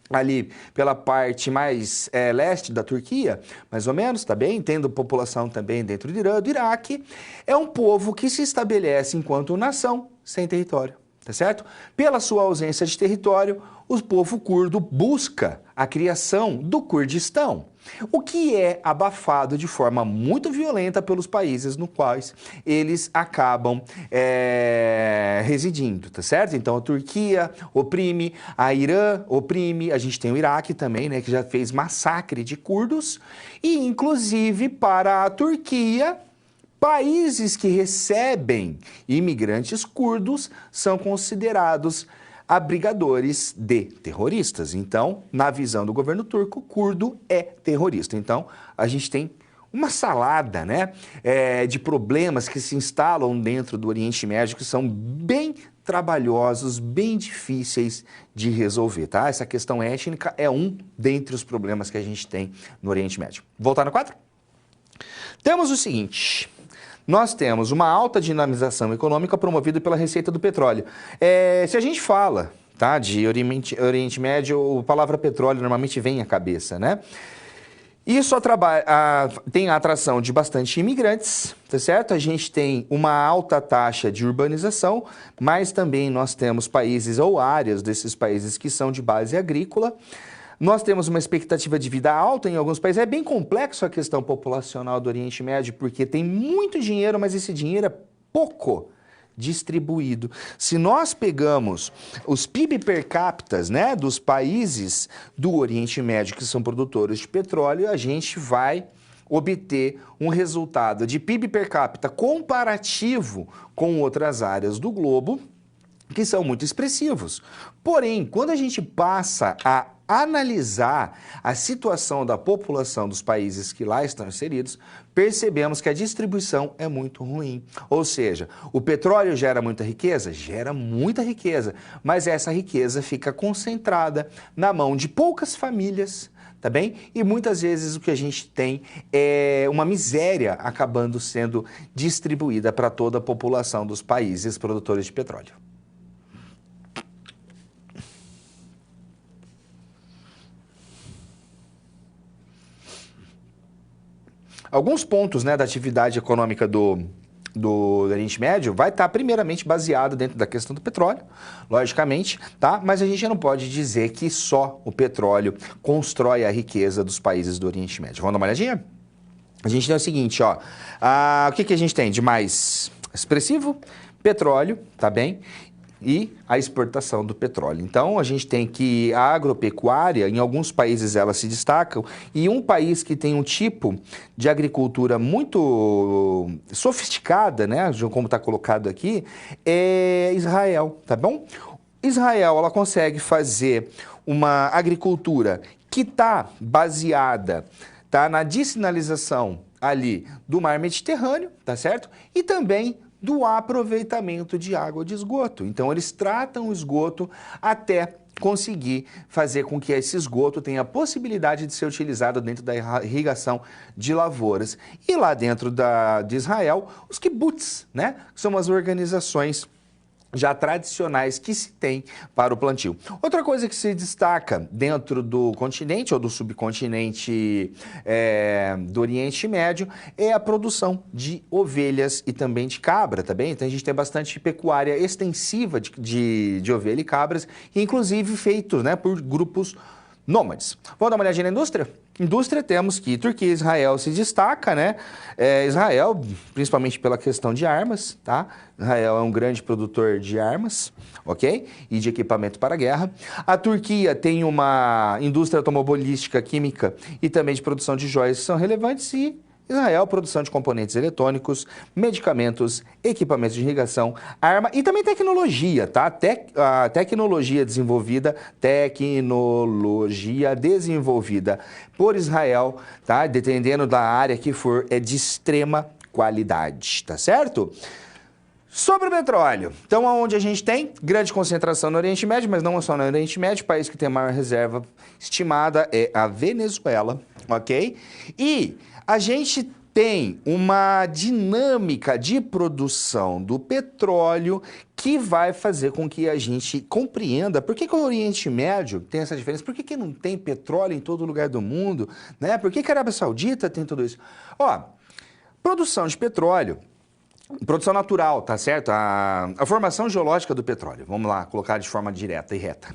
ali pela parte mais leste da Turquia, mais ou menos, tá bem? Tendo população também dentro do Irã, do Iraque. É um povo que se estabelece enquanto nação sem território, tá certo? Pela sua ausência de território, o povo curdo busca a criação do Kurdistão, o que é abafado de forma muito violenta pelos países nos quais eles acabam residindo, tá certo? Então a Turquia oprime, a Irã oprime, a gente tem o Iraque também, né, que já fez massacre de curdos, e inclusive para a Turquia, países que recebem imigrantes curdos são considerados abrigadores de terroristas. Então, na visão do governo turco, curdo é terrorista. Então, a gente tem uma salada, né, de problemas que se instalam dentro do Oriente Médio, que são bem trabalhosos, bem difíceis de resolver, tá? Essa questão étnica é um dentre os problemas que a gente tem no Oriente Médio. Voltar no quadro? Temos o seguinte: nós temos uma alta dinamização econômica promovida pela receita do petróleo. Se a gente fala, tá, de Oriente Médio, a palavra petróleo normalmente vem à cabeça, né? Isso tem a atração de bastante imigrantes, tá certo? A gente tem uma alta taxa de urbanização, mas também nós temos países ou áreas desses países que são de base agrícola. Nós temos uma expectativa de vida alta em alguns países. É bem complexo a questão populacional do Oriente Médio, porque tem muito dinheiro, mas esse dinheiro é pouco distribuído. Se nós pegamos os PIB per capita, né, dos países do Oriente Médio que são produtores de petróleo, a gente vai obter um resultado de PIB per capita comparativo com outras áreas do globo, que são muito expressivos. Porém, quando a gente passa a analisar a situação da população dos países que lá estão inseridos, percebemos que a distribuição é muito ruim. Ou seja, o petróleo gera muita riqueza? Gera muita riqueza, mas essa riqueza fica concentrada na mão de poucas famílias, tá bem? E muitas vezes o que a gente tem é uma miséria acabando sendo distribuída para toda a população dos países produtores de petróleo. Alguns pontos, né, da atividade econômica do Oriente Médio vai estar primeiramente baseado dentro da questão do petróleo, logicamente, tá? Mas a gente não pode dizer que só o petróleo constrói a riqueza dos países do Oriente Médio. Vamos dar uma olhadinha? A gente tem o seguinte, ó, o que a gente tem de mais expressivo? Petróleo, tá bem? E a exportação do petróleo. Então, a gente tem que a agropecuária, em alguns países ela se destacam, e um país que tem um tipo de agricultura muito sofisticada, né, como está colocado aqui, é Israel, tá bom? Israel, ela consegue fazer uma agricultura que está baseada, tá, na dessinalização ali do mar Mediterrâneo, tá certo? E também do aproveitamento de água de esgoto. Então, eles tratam o esgoto até conseguir fazer com que esse esgoto tenha a possibilidade de ser utilizado dentro da irrigação de lavouras. E lá dentro de Israel, os kibbutz, né? São as organizações já tradicionais que se tem para o plantio. Outra coisa que se destaca dentro do continente ou do subcontinente do Oriente Médio é a produção de ovelhas e também de cabra, tá bem? Então a gente tem bastante pecuária extensiva de ovelha e cabras, inclusive feito, né, por grupos nômades. Vamos dar uma olhadinha na indústria? Indústria, temos que Turquia e Israel se destaca, né? Israel, principalmente pela questão de armas, tá? Israel é um grande produtor de armas, ok? E de equipamento para a guerra. A Turquia tem uma indústria automobilística, química e também de produção de joias que são relevantes, e Israel, produção de componentes eletrônicos, medicamentos, equipamentos de irrigação, arma e também tecnologia, tá? Tecnologia desenvolvida por Israel, tá? Dependendo da área que for, é de extrema qualidade, tá certo? Sobre o petróleo, então onde a gente tem grande concentração no Oriente Médio, mas não só no Oriente Médio, o país que tem a maior reserva estimada é a Venezuela, ok? E a gente tem uma dinâmica de produção do petróleo que vai fazer com que a gente compreenda por que o Oriente Médio tem essa diferença, por que não tem petróleo em todo lugar do mundo, né? Por que a Arábia Saudita tem tudo isso? Ó, produção de petróleo, produção natural, tá certo? A formação geológica do petróleo, vamos lá, colocar de forma direta e reta.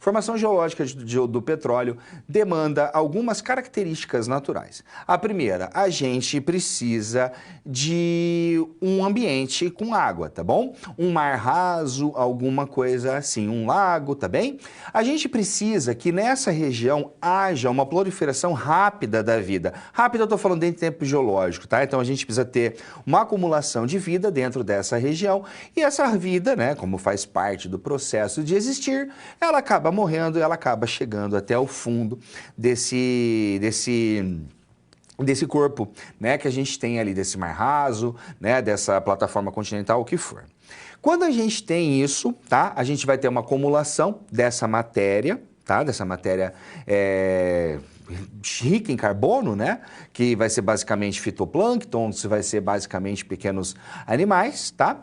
Formação geológica do petróleo demanda algumas características naturais. A primeira, a gente precisa de um ambiente com água, tá bom? Um mar raso, alguma coisa assim, um lago, tá bem? A gente precisa que nessa região haja uma proliferação rápida da vida. Rápida eu tô falando dentro de tempo geológico, tá? Então a gente precisa ter uma acumulação de vida dentro dessa região, e essa vida, né, como faz parte do processo de existir, ela acaba morrendo, ela acaba chegando até o fundo desse corpo, né, que a gente tem ali, desse mar raso, né, dessa plataforma continental, o que for. Quando a gente tem isso, tá, a gente vai ter uma acumulação dessa matéria, tá, dessa matéria rica em carbono, né, que vai ser basicamente fitoplâncton, que vai ser basicamente pequenos animais, tá?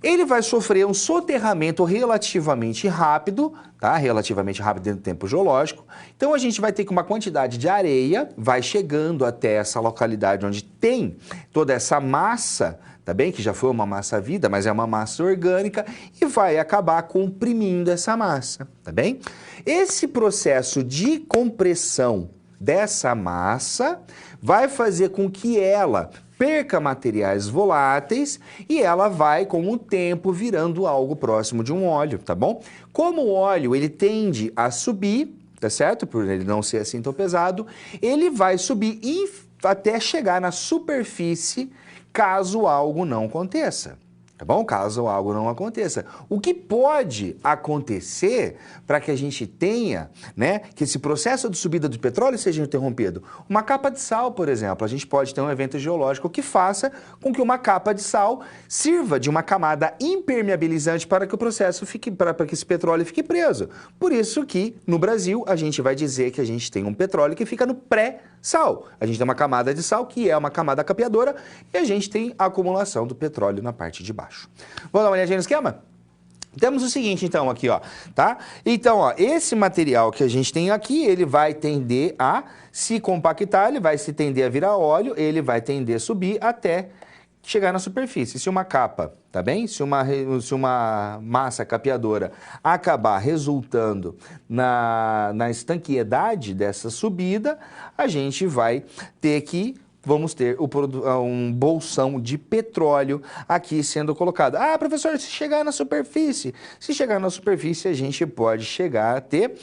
Ele vai sofrer um soterramento relativamente rápido, tá? Relativamente rápido dentro do tempo geológico. Então a gente vai ter que uma quantidade de areia vai chegando até essa localidade onde tem toda essa massa, tá bem? Que já foi uma massa vida, mas é uma massa orgânica, e vai acabar comprimindo essa massa, tá bem? Esse processo de compressão dessa massa vai fazer com que ela perca materiais voláteis, e ela vai, com o tempo, virando algo próximo de um óleo, tá bom? Como o óleo, ele tende a subir, tá certo? Por ele não ser assim tão pesado, ele vai subir e até chegar na superfície, caso algo não aconteça. Tá bom? Caso algo não aconteça. O que pode acontecer para que a gente tenha, né, que esse processo de subida do petróleo seja interrompido? Uma capa de sal, por exemplo. A gente pode ter um evento geológico que faça com que uma capa de sal sirva de uma camada impermeabilizante para que o processo fique, para que esse petróleo fique preso. Por isso que, no Brasil, a gente vai dizer que a gente tem um petróleo que fica no pré-sal. A gente tem uma camada de sal, que é uma camada capeadora, e a gente tem a acumulação do petróleo na parte de baixo. Vamos dar uma olhadinha no esquema? Temos o seguinte, então, aqui, ó, tá? Então, ó, esse material que a gente tem aqui, ele vai tender a se compactar, ele vai se tender a virar óleo, ele vai tender a subir até chegar na superfície. Se uma capa, tá bem? Se uma massa capeadora acabar resultando na estanqueidade dessa subida, a gente vai ter que vamos ter um bolsão de petróleo aqui sendo colocado. Ah, professor, se chegar na superfície, a gente pode chegar a ter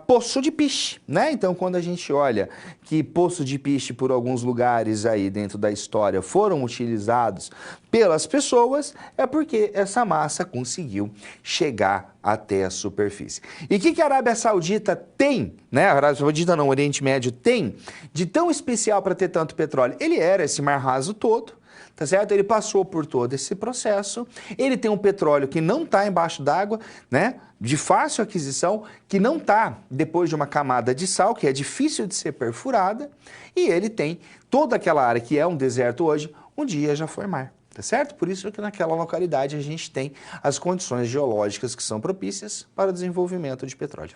poço de piche, né? Então, quando a gente olha que poço de piche por alguns lugares aí dentro da história foram utilizados pelas pessoas, é porque essa massa conseguiu chegar até a superfície. E o que a Arábia Saudita tem, né? A Arábia Saudita não, o Oriente Médio tem de tão especial para ter tanto petróleo? Ele era esse mar raso todo, tá certo? Ele passou por todo esse processo, ele tem um petróleo que não está embaixo d'água, né? De fácil aquisição, que não está depois de uma camada de sal, que é difícil de ser perfurada, e ele tem toda aquela área que é um deserto hoje, um dia já foi mar. Tá certo? Por isso que naquela localidade a gente tem as condições geológicas que são propícias para o desenvolvimento de petróleo.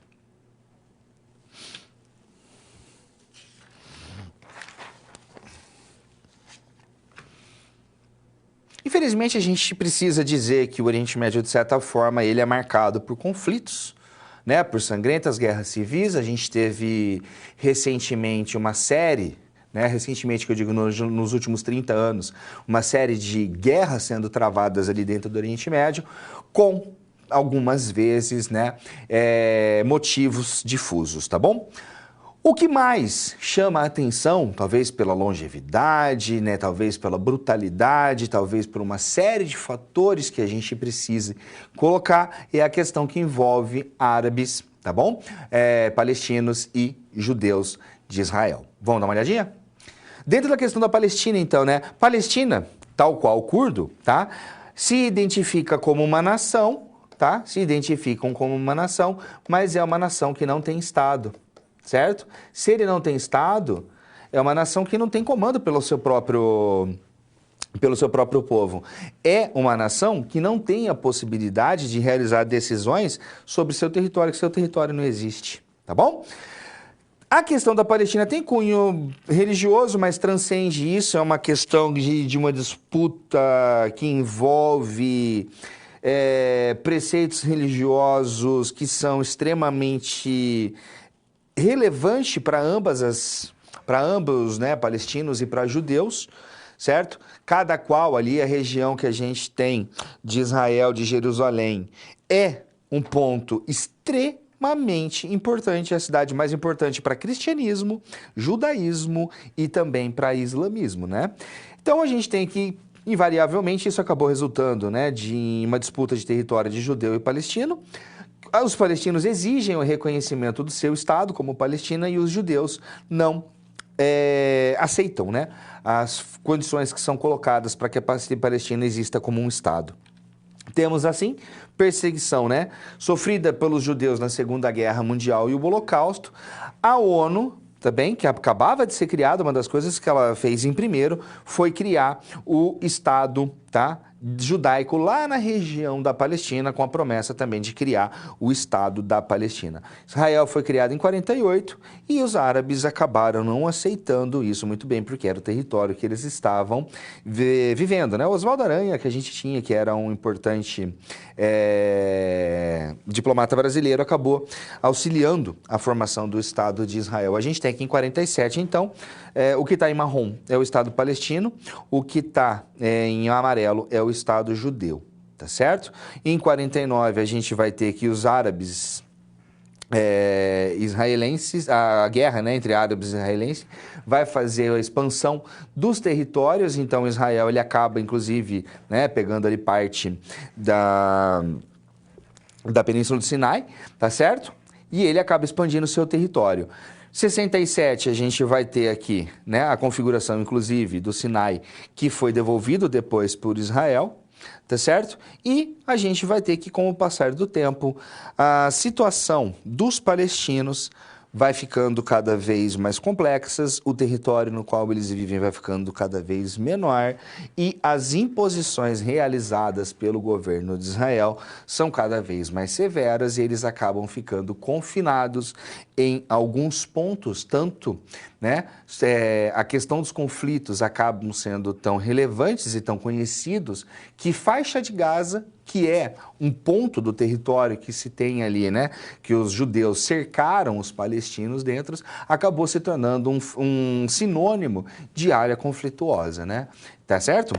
Infelizmente, a gente precisa dizer que o Oriente Médio, de certa forma, ele é marcado por conflitos, né? Por sangrentas guerras civis. A gente teve recentemente uma série, né, recentemente, que eu digo nos últimos 30 anos, uma série de guerras sendo travadas ali dentro do Oriente Médio, com algumas vezes, né, motivos difusos, tá bom? O que mais chama a atenção, talvez pela longevidade, né, talvez pela brutalidade, talvez por uma série de fatores que a gente precise colocar, é a questão que envolve árabes, tá bom? Palestinos e judeus de Israel. Vamos dar uma olhadinha? Dentro da questão da Palestina, então, né? Palestina, tal qual o curdo, tá? Se identifica como uma nação, tá? Se identificam como uma nação, mas é uma nação que não tem Estado, certo? Se ele não tem Estado, é uma nação que não tem comando pelo seu próprio povo. É uma nação que não tem a possibilidade de realizar decisões sobre seu território, que seu território não existe, tá bom? A questão da Palestina tem cunho religioso, mas transcende isso, é uma questão de uma disputa que envolve preceitos religiosos que são extremamente relevantes para ambos, né, palestinos e para judeus, certo? Cada qual ali, a região que a gente tem de Israel, de Jerusalém, é um ponto extremamente importante, é a cidade mais importante para cristianismo, judaísmo e também para islamismo, né? Então a gente tem que, invariavelmente, isso acabou resultando, né, de uma disputa de território de judeu e palestino. Os palestinos exigem o reconhecimento do seu Estado como Palestina e os judeus não aceitam, né, as condições que são colocadas para que a Palestina exista como um Estado. Temos, assim, perseguição, né, sofrida pelos judeus na Segunda Guerra Mundial e o Holocausto. A ONU, também, que acabava de ser criada, uma das coisas que ela fez em primeiro foi criar o Estado, tá, judaico lá na região da Palestina, com a promessa também de criar o Estado da Palestina. Israel foi criado em 48 e os árabes acabaram não aceitando isso muito bem, porque era o território que eles estavam vivendo, né? O Oswaldo Aranha, que a gente tinha, que era um importante diplomata brasileiro, acabou auxiliando a formação do Estado de Israel. A gente tem aqui em 47, então, o que está em marrom é o Estado palestino, o que está em amarelo é o Estado judeu, tá certo? Em 49 a gente vai ter que os árabes israelenses, a guerra, né, entre árabes e israelenses, vai fazer a expansão dos territórios. Então Israel ele acaba, inclusive, né, pegando ali parte da Península do Sinai, tá certo? E ele acaba expandindo o seu território. 67 a gente vai ter aqui, né, a configuração, inclusive, do Sinai, que foi devolvido depois por Israel, tá certo? E a gente vai ter que, com o passar do tempo, a situação dos palestinos vai ficando cada vez mais complexas, o território no qual eles vivem vai ficando cada vez menor e as imposições realizadas pelo governo de Israel são cada vez mais severas e eles acabam ficando confinados em alguns pontos, tanto, né, a questão dos conflitos acabam sendo tão relevantes e tão conhecidos que faixa de Gaza, que é um ponto do território que se tem ali, né, que os judeus cercaram os palestinos dentro, acabou se tornando um sinônimo de área conflituosa, né? Tá certo?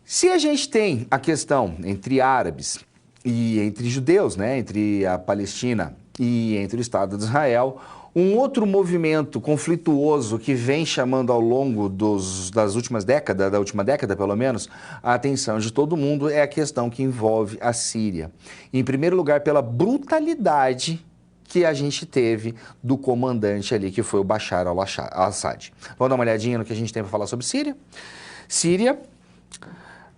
Se a gente tem a questão entre árabes e entre judeus, né, entre a Palestina e entre o Estado de Israel, um outro movimento conflituoso que vem chamando ao longo das últimas décadas, da última década pelo menos, a atenção de todo mundo é a questão que envolve a Síria. Em primeiro lugar, pela brutalidade que a gente teve do comandante ali, que foi o Bashar al-Assad. Vamos dar uma olhadinha no que a gente tem para falar sobre Síria? Síria,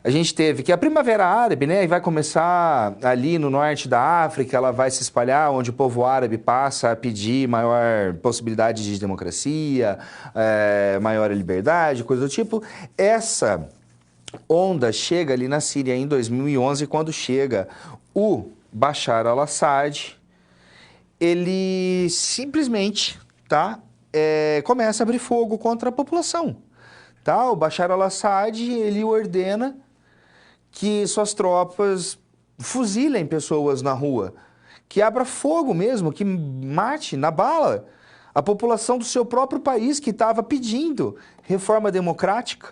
a gente teve que a Primavera Árabe, né, vai começar ali no norte da África, ela vai se espalhar, onde o povo árabe passa a pedir maior possibilidade de democracia, maior liberdade, coisa do tipo. Essa onda chega ali na Síria em 2011, quando chega o Bashar al-Assad, ele simplesmente, tá, começa a abrir fogo contra a população. Tá? O Bashar al-Assad, ele ordena que suas tropas fuzilem pessoas na rua, que abra fogo mesmo, que mate na bala a população do seu próprio país que estava pedindo reforma democrática,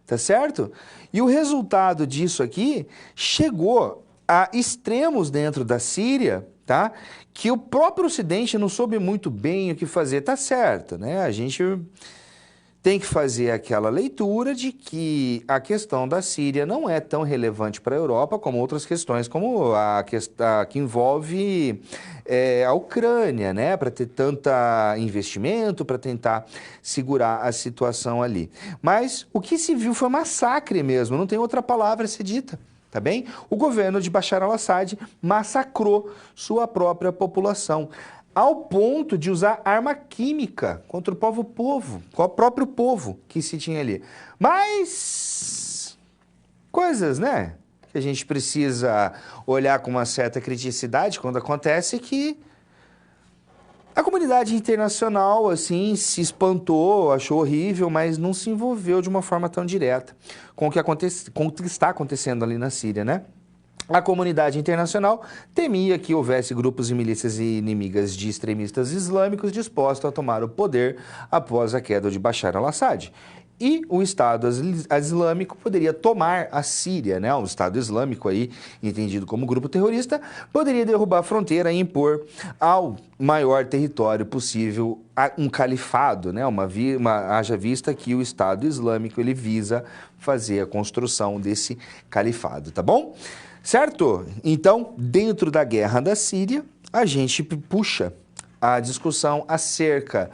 tá certo? E o resultado disso aqui chegou a extremos dentro da Síria, tá? Que o próprio Ocidente não soube muito bem o que fazer, tá certo, né? A gente tem que fazer aquela leitura de que a questão da Síria não é tão relevante para a Europa como outras questões, como a que envolve a Ucrânia, né? Para ter tanto investimento, para tentar segurar a situação ali. Mas o que se viu foi massacre mesmo, não tem outra palavra a ser dita. Tá bem? O governo de Bashar al-Assad massacrou sua própria população, ao ponto de usar arma química contra o próprio povo que se tinha ali. Mas coisas, né, que a gente precisa olhar com uma certa criticidade quando acontece, que a comunidade internacional, assim, se espantou, achou horrível, mas não se envolveu de uma forma tão direta com o que está acontecendo ali na Síria, né? A comunidade internacional temia que houvesse grupos e milícias inimigas de extremistas islâmicos dispostos a tomar o poder após a queda de Bashar al-Assad. E o Estado Islâmico poderia tomar a Síria, né? O Estado Islâmico aí, entendido como grupo terrorista, poderia derrubar a fronteira e impor ao maior território possível um califado, né? Haja vista que o Estado Islâmico ele visa fazer a construção desse califado, tá bom? Certo? Então, dentro da guerra da Síria, a gente puxa a discussão acerca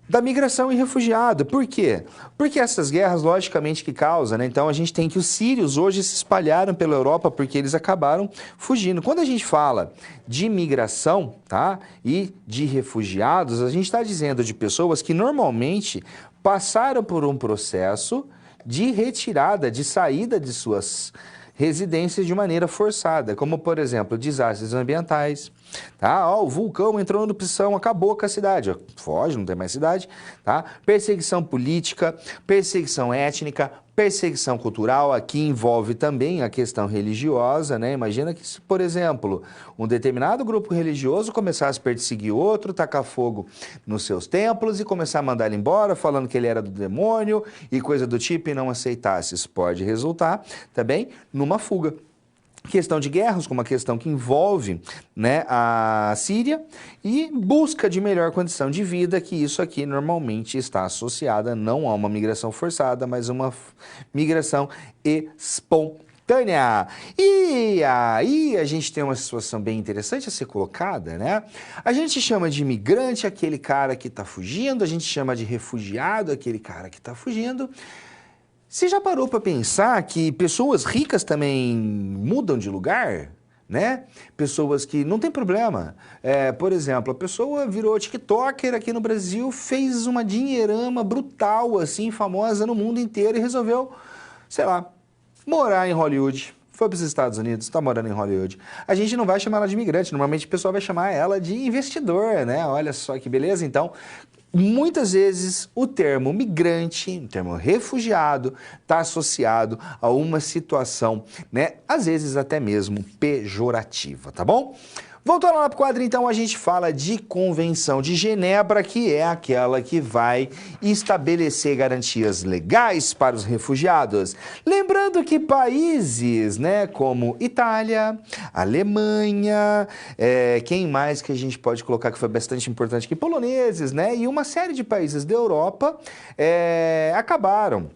da migração e refugiado. Por quê? Porque essas guerras, logicamente, que causam, né? Então, a gente tem que os sírios hoje se espalharam pela Europa porque eles acabaram fugindo. Quando a gente fala de migração, tá? E de refugiados, a gente está dizendo de pessoas que normalmente passaram por um processo de retirada, de saída de suas residências de maneira forçada, como, por exemplo, desastres ambientais, tá? O vulcão entrou em erupção, acabou com a cidade, foge, não tem mais cidade, tá? Perseguição política, perseguição étnica, perseguição cultural, aqui envolve também a questão religiosa, né? Imagina que se, por exemplo, um determinado grupo religioso começasse a perseguir outro, tacar fogo nos seus templos e começar a mandar ele embora, falando que ele era do demônio e coisa do tipo, e não aceitasse. Isso pode resultar também numa fuga. questão de guerras, como a questão que envolve, né, a Síria, e busca de melhor condição de vida, que isso aqui normalmente está associada não a uma migração forçada, mas uma migração espontânea. E aí a gente tem uma situação bem interessante a ser colocada, né? A gente chama de imigrante aquele cara que está fugindo, a gente chama de refugiado aquele cara que está fugindo. Você já parou para pensar que pessoas ricas também mudam de lugar, né? Pessoas que não tem problema. Por exemplo, a pessoa virou TikToker aqui no Brasil, fez uma dinheirama brutal, assim, famosa no mundo inteiro e resolveu, sei lá, morar em Hollywood. Foi para os Estados Unidos, está morando em Hollywood. A gente não vai chamar ela de imigrante, normalmente o pessoal vai chamar ela de investidor, né? Olha só que beleza. Então, muitas vezes o termo migrante, o termo refugiado, está associado a uma situação, né? Às vezes até mesmo pejorativa, tá bom? Voltando lá para o quadro, então, a gente fala de Convenção de Genebra, que é aquela que vai estabelecer garantias legais para os refugiados. Lembrando que países, né, como Itália, Alemanha, quem mais que a gente pode colocar que foi bastante importante aqui? Poloneses, né, e uma série de países da Europa acabaram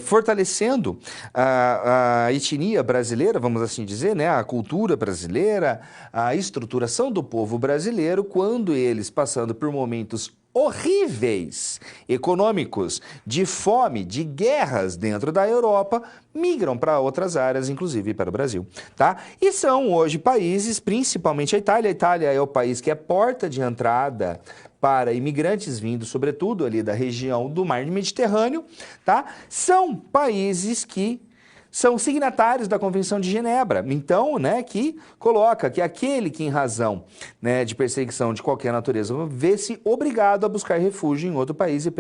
fortalecendo a etnia brasileira, vamos assim dizer, né? A cultura brasileira, a estruturação do povo brasileiro, quando eles, passando por momentos horríveis econômicos, de fome, de guerras dentro da Europa, migram para outras áreas, inclusive para o Brasil, tá? E são hoje países, principalmente a Itália. A Itália é o país que é porta de entrada para imigrantes vindos, sobretudo ali da região do Mar Mediterrâneo, tá? São países que são signatários da Convenção de Genebra. Então, né, que coloca que aquele que, em razão, né, de perseguição de qualquer natureza, vê-se obrigado a buscar refúgio em outro país e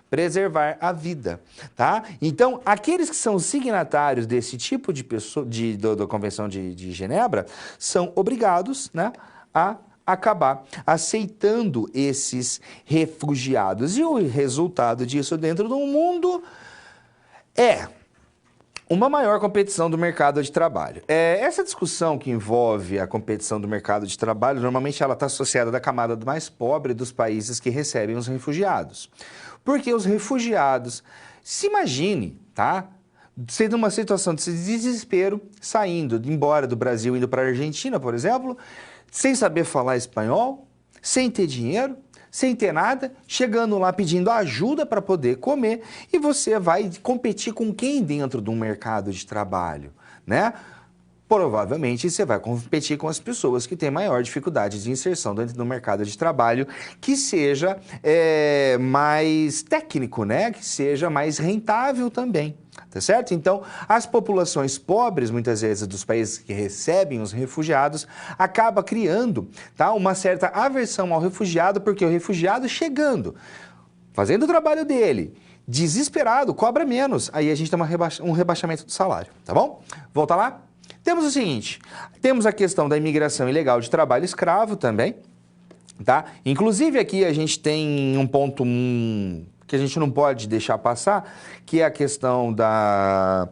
preservar a vida, tá? Então, aqueles que são signatários desse tipo de pessoa, da Convenção de Genebra, são obrigados, né, a acabar aceitando esses refugiados. E o resultado disso dentro do mundo é uma maior competição do mercado de trabalho. Essa discussão que envolve a competição do mercado de trabalho, normalmente ela está associada da camada mais pobre dos países que recebem os refugiados. Porque os refugiados, se imagine, tá? Sendo uma situação de desespero, saindo, embora do Brasil, indo para a Argentina, por exemplo, sem saber falar espanhol, sem ter dinheiro, sem ter nada, chegando lá pedindo ajuda para poder comer, e você vai competir com quem dentro de um mercado de trabalho, né? Provavelmente você vai competir com as pessoas que têm maior dificuldade de inserção dentro do mercado de trabalho, que seja mais técnico, né? Que seja mais rentável também. Tá certo? Então, as populações pobres, muitas vezes, dos países que recebem os refugiados, acaba criando, tá, uma certa aversão ao refugiado, porque o refugiado chegando, fazendo o trabalho dele, desesperado, cobra menos. Aí a gente tem um rebaixamento do salário, tá bom? Volta lá. Temos o seguinte, temos a questão da imigração ilegal de trabalho escravo também, tá? Inclusive aqui a gente tem um ponto que a gente não pode deixar passar, que é a questão da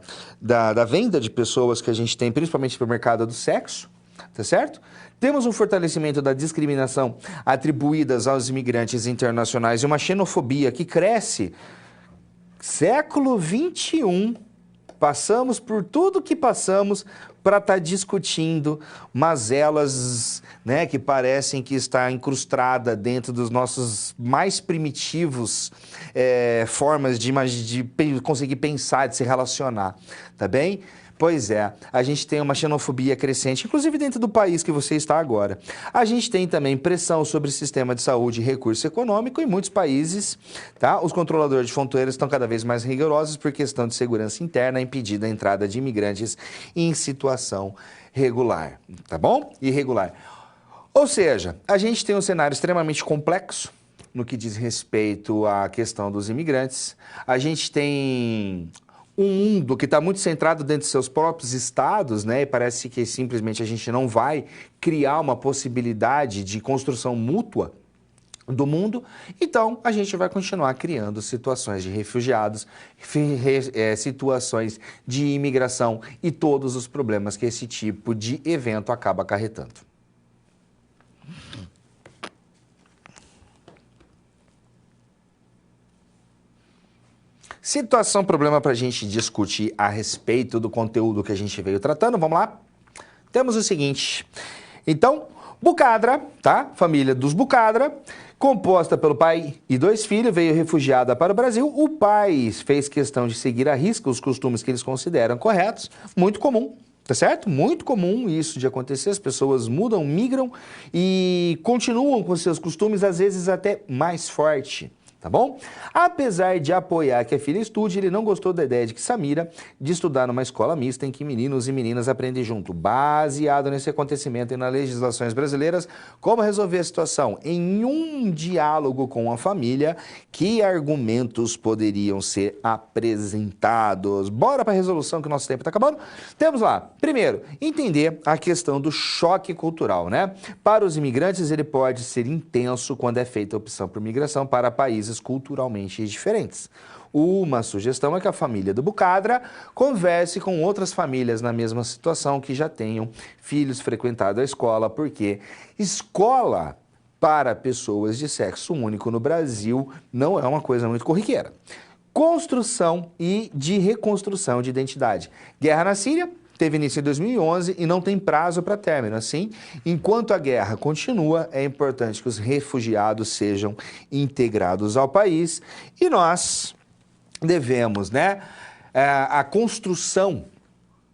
venda de pessoas que a gente tem, principalmente para o mercado do sexo, tá certo? Temos um fortalecimento da discriminação atribuídas aos imigrantes internacionais e uma xenofobia que cresce. Século XXI, passamos por tudo que passamos para estar discutindo mazelas, né, que parecem que está incrustada dentro dos nossos mais primitivos formas de conseguir pensar, de se relacionar, tá bem? Pois é, a gente tem uma xenofobia crescente, inclusive dentro do país que você está agora. A gente tem também pressão sobre o sistema de saúde e recurso econômico em muitos países, tá? Os controladores de fronteiras estão cada vez mais rigorosos por questão de segurança interna, impedindo a entrada de imigrantes em situação regular, tá bom? Irregular. Ou seja, a gente tem um cenário extremamente complexo no que diz respeito à questão dos imigrantes. A gente tem um mundo que está muito centrado dentro de seus próprios estados, né? E parece que simplesmente a gente não vai criar uma possibilidade de construção mútua do mundo, então a gente vai continuar criando situações de refugiados, situações de imigração e todos os problemas que esse tipo de evento acaba acarretando. Situação, problema para a gente discutir a respeito do conteúdo que a gente veio tratando, vamos lá? Temos o seguinte, então, Bucadra, tá? Família dos Bucadra, composta pelo pai e 2 filhos, veio refugiada para o Brasil. O pai fez questão de seguir à risca os costumes que eles consideram corretos, muito comum, tá certo? Muito comum isso de acontecer, as pessoas mudam, migram e continuam com seus costumes, às vezes até mais forte. Tá bom? Apesar de apoiar que a filha estude, ele não gostou da ideia de que Samira de estudar numa escola mista em que meninos e meninas aprendem junto. Baseado nesse acontecimento e nas legislações brasileiras, como resolver a situação? Em um diálogo com a família, que argumentos poderiam ser apresentados? Bora para a resolução que o nosso tempo está acabando? Temos lá, primeiro, entender a questão do choque cultural, né? Para os imigrantes, ele pode ser intenso quando é feita a opção por migração para países culturalmente diferentes. Uma sugestão é que a família do Bucadra converse com outras famílias na mesma situação que já tenham filhos frequentado a escola, porque escola para pessoas de sexo único no Brasil não é uma coisa muito corriqueira. Construção e de reconstrução de identidade. Guerra na Síria teve início em 2011 e não tem prazo para término. Assim, enquanto a guerra continua, é importante que os refugiados sejam integrados ao país e nós devemos, né, a construção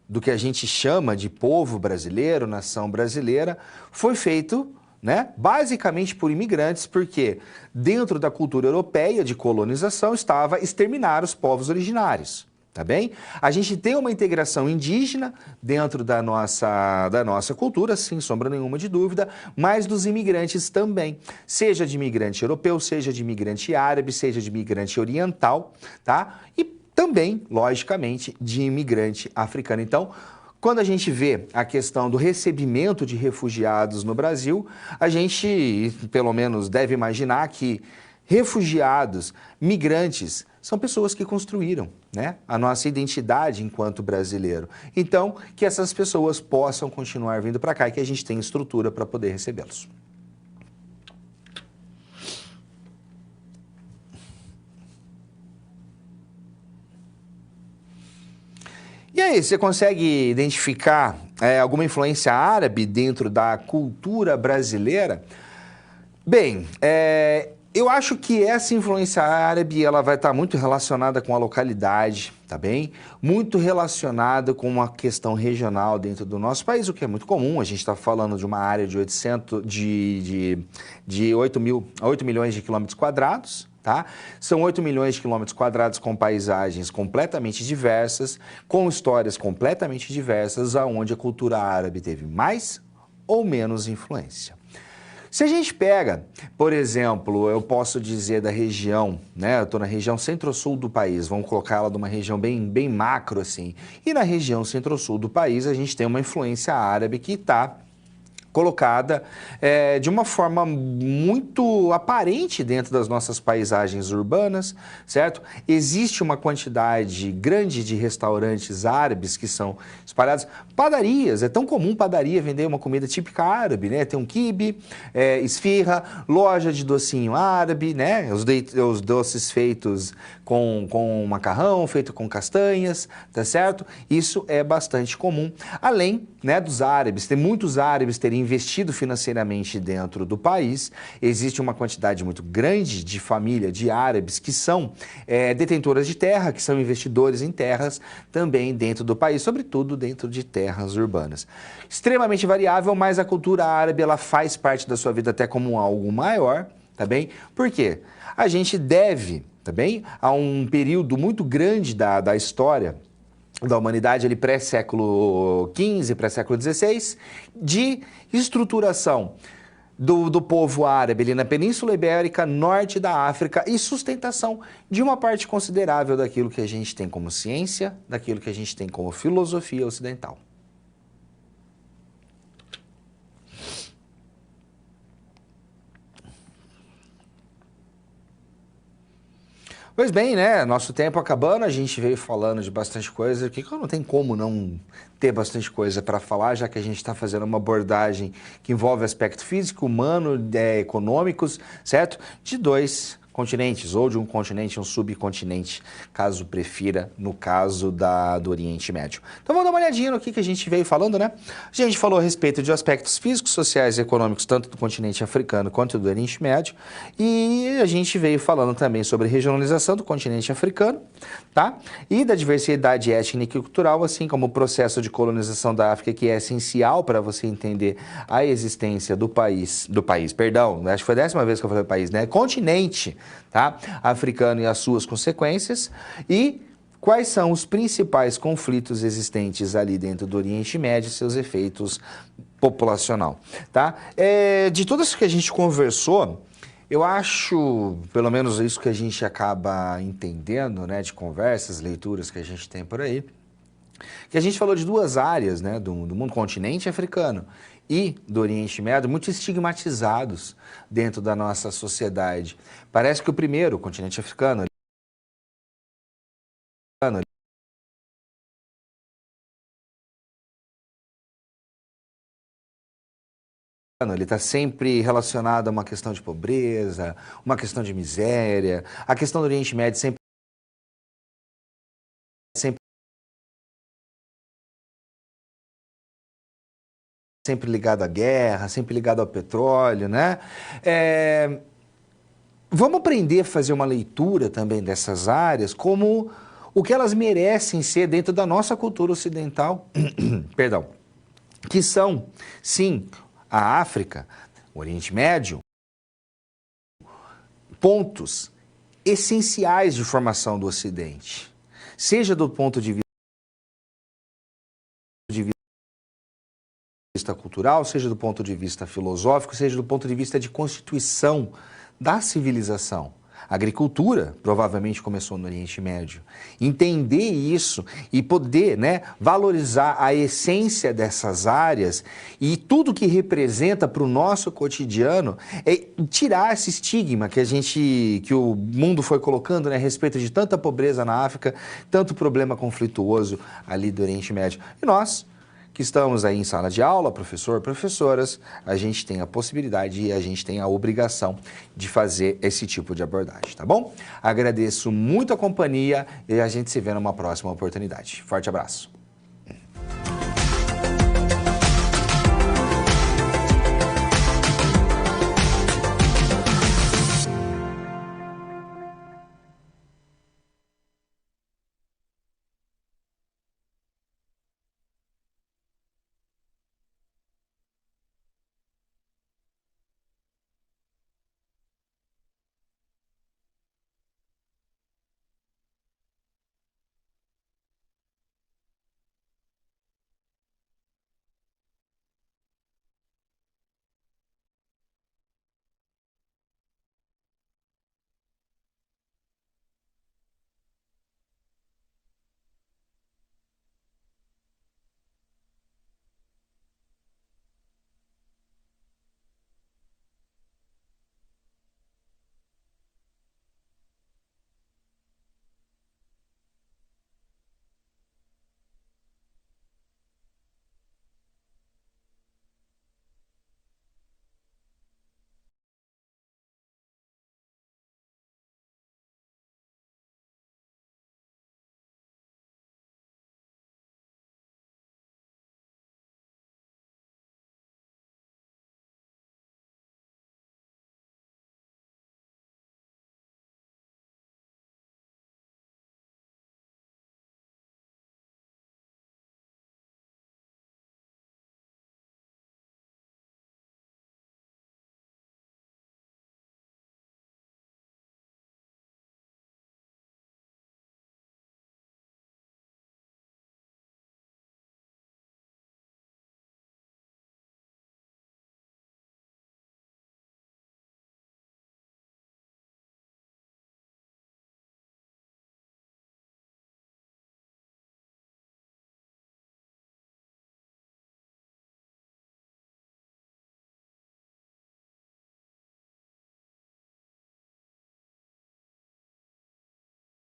do que a gente chama de povo brasileiro, nação brasileira, foi feito, né, basicamente por imigrantes, porque dentro da cultura europeia de colonização estava exterminar os povos originários. Tá bem? A gente tem uma integração indígena dentro da nossa cultura, sem sombra nenhuma de dúvida, mas dos imigrantes também. Seja de imigrante europeu, seja de imigrante árabe, seja de imigrante oriental, tá? E também, logicamente, de imigrante africano. Então, quando a gente vê a questão do recebimento de refugiados no Brasil, a gente, pelo menos, deve imaginar que refugiados, migrantes, são pessoas que construíram, né, a nossa identidade enquanto brasileiro. Então, que essas pessoas possam continuar vindo para cá e que a gente tenha estrutura para poder recebê-los. E aí, você consegue identificar alguma influência árabe dentro da cultura brasileira? Bem, eu acho que essa influência árabe ela vai estar muito relacionada com a localidade, tá bem? Muito relacionada com uma questão regional dentro do nosso país, o que é muito comum. A gente está falando de uma área de 8 milhões de quilômetros quadrados, tá? São 8 milhões de quilômetros quadrados com paisagens completamente diversas, com histórias completamente diversas, aonde a cultura árabe teve mais ou menos influência. Se a gente pega, por exemplo, eu posso dizer da região, né? Eu estou na região centro-sul do país, vamos colocar ela numa região bem macro assim. E na região centro-sul do país a gente tem uma influência árabe que está colocada de uma forma muito aparente dentro das nossas paisagens urbanas, certo? Existe uma quantidade grande de restaurantes árabes que são espalhados. Padarias, é tão comum padaria vender uma comida típica árabe, né? Tem um quibe, esfirra, loja de docinho árabe, né? Os doces feitos com macarrão, feito com castanhas, tá certo? Isso é bastante comum. Além, né, dos árabes, tem muitos árabes terem investido financeiramente dentro do país, existe uma quantidade muito grande de família de árabes que são detentoras de terra, que são investidores em terras também dentro do país, sobretudo dentro de terras urbanas. Extremamente variável, mas a cultura árabe ela faz parte da sua vida até como algo maior, tá bem? Por quê? A gente deve, tá bem, a um período muito grande da história da humanidade, ali pré-século XV, pré-século XVI, de estruturação do povo árabe ali na Península Ibérica, norte da África e sustentação de uma parte considerável daquilo que a gente tem como ciência, daquilo que a gente tem como filosofia ocidental. Pois bem, né? Nosso tempo acabando, a gente veio falando de bastante coisa, que não tem como não ter bastante coisa para falar, já que a gente está fazendo uma abordagem que envolve aspecto físico, humano, econômicos, certo? De dois continentes, ou de um continente, um subcontinente, caso prefira, no caso do Oriente Médio. Então vamos dar uma olhadinha no que a gente veio falando, né? A gente falou a respeito de aspectos físicos, sociais e econômicos, tanto do continente africano quanto do Oriente Médio, e a gente veio falando também sobre regionalização do continente africano, tá? E da diversidade étnica e cultural, assim como o processo de colonização da África, que é essencial para você entender a existência do país, perdão, acho que foi a 10ª vez que eu falei país, né? Continente, tá? Africano e as suas consequências, e quais são os principais conflitos existentes ali dentro do Oriente Médio e seus efeitos populacional, tá? De tudo isso que a gente conversou, eu acho, pelo menos isso que a gente acaba entendendo, né, de conversas, leituras que a gente tem por aí, que a gente falou de duas áreas, né, do mundo continente africano e do Oriente Médio, muito estigmatizados dentro da nossa sociedade. Parece que o primeiro, o continente africano, ele está sempre relacionado a uma questão de pobreza, uma questão de miséria. A questão do Oriente Médio sempre ligado à guerra, sempre ligado ao petróleo, né? Vamos aprender a fazer uma leitura também dessas áreas como o que elas merecem ser dentro da nossa cultura ocidental, perdão, que são, sim, a África, o Oriente Médio, pontos essenciais de formação do Ocidente, seja do ponto de vista cultural, seja do ponto de vista filosófico, seja do ponto de vista de constituição da civilização. A agricultura provavelmente começou no Oriente Médio. Entender isso e poder, né, valorizar a essência dessas áreas e tudo que representa para o nosso cotidiano é tirar esse estigma que o mundo foi colocando, né, a respeito de tanta pobreza na África, tanto problema conflituoso ali do Oriente Médio. E nós, que estamos aí em sala de aula, professor, professoras, a gente tem a possibilidade e a gente tem a obrigação de fazer esse tipo de abordagem, tá bom? Agradeço muito a companhia e a gente se vê numa próxima oportunidade. Forte abraço.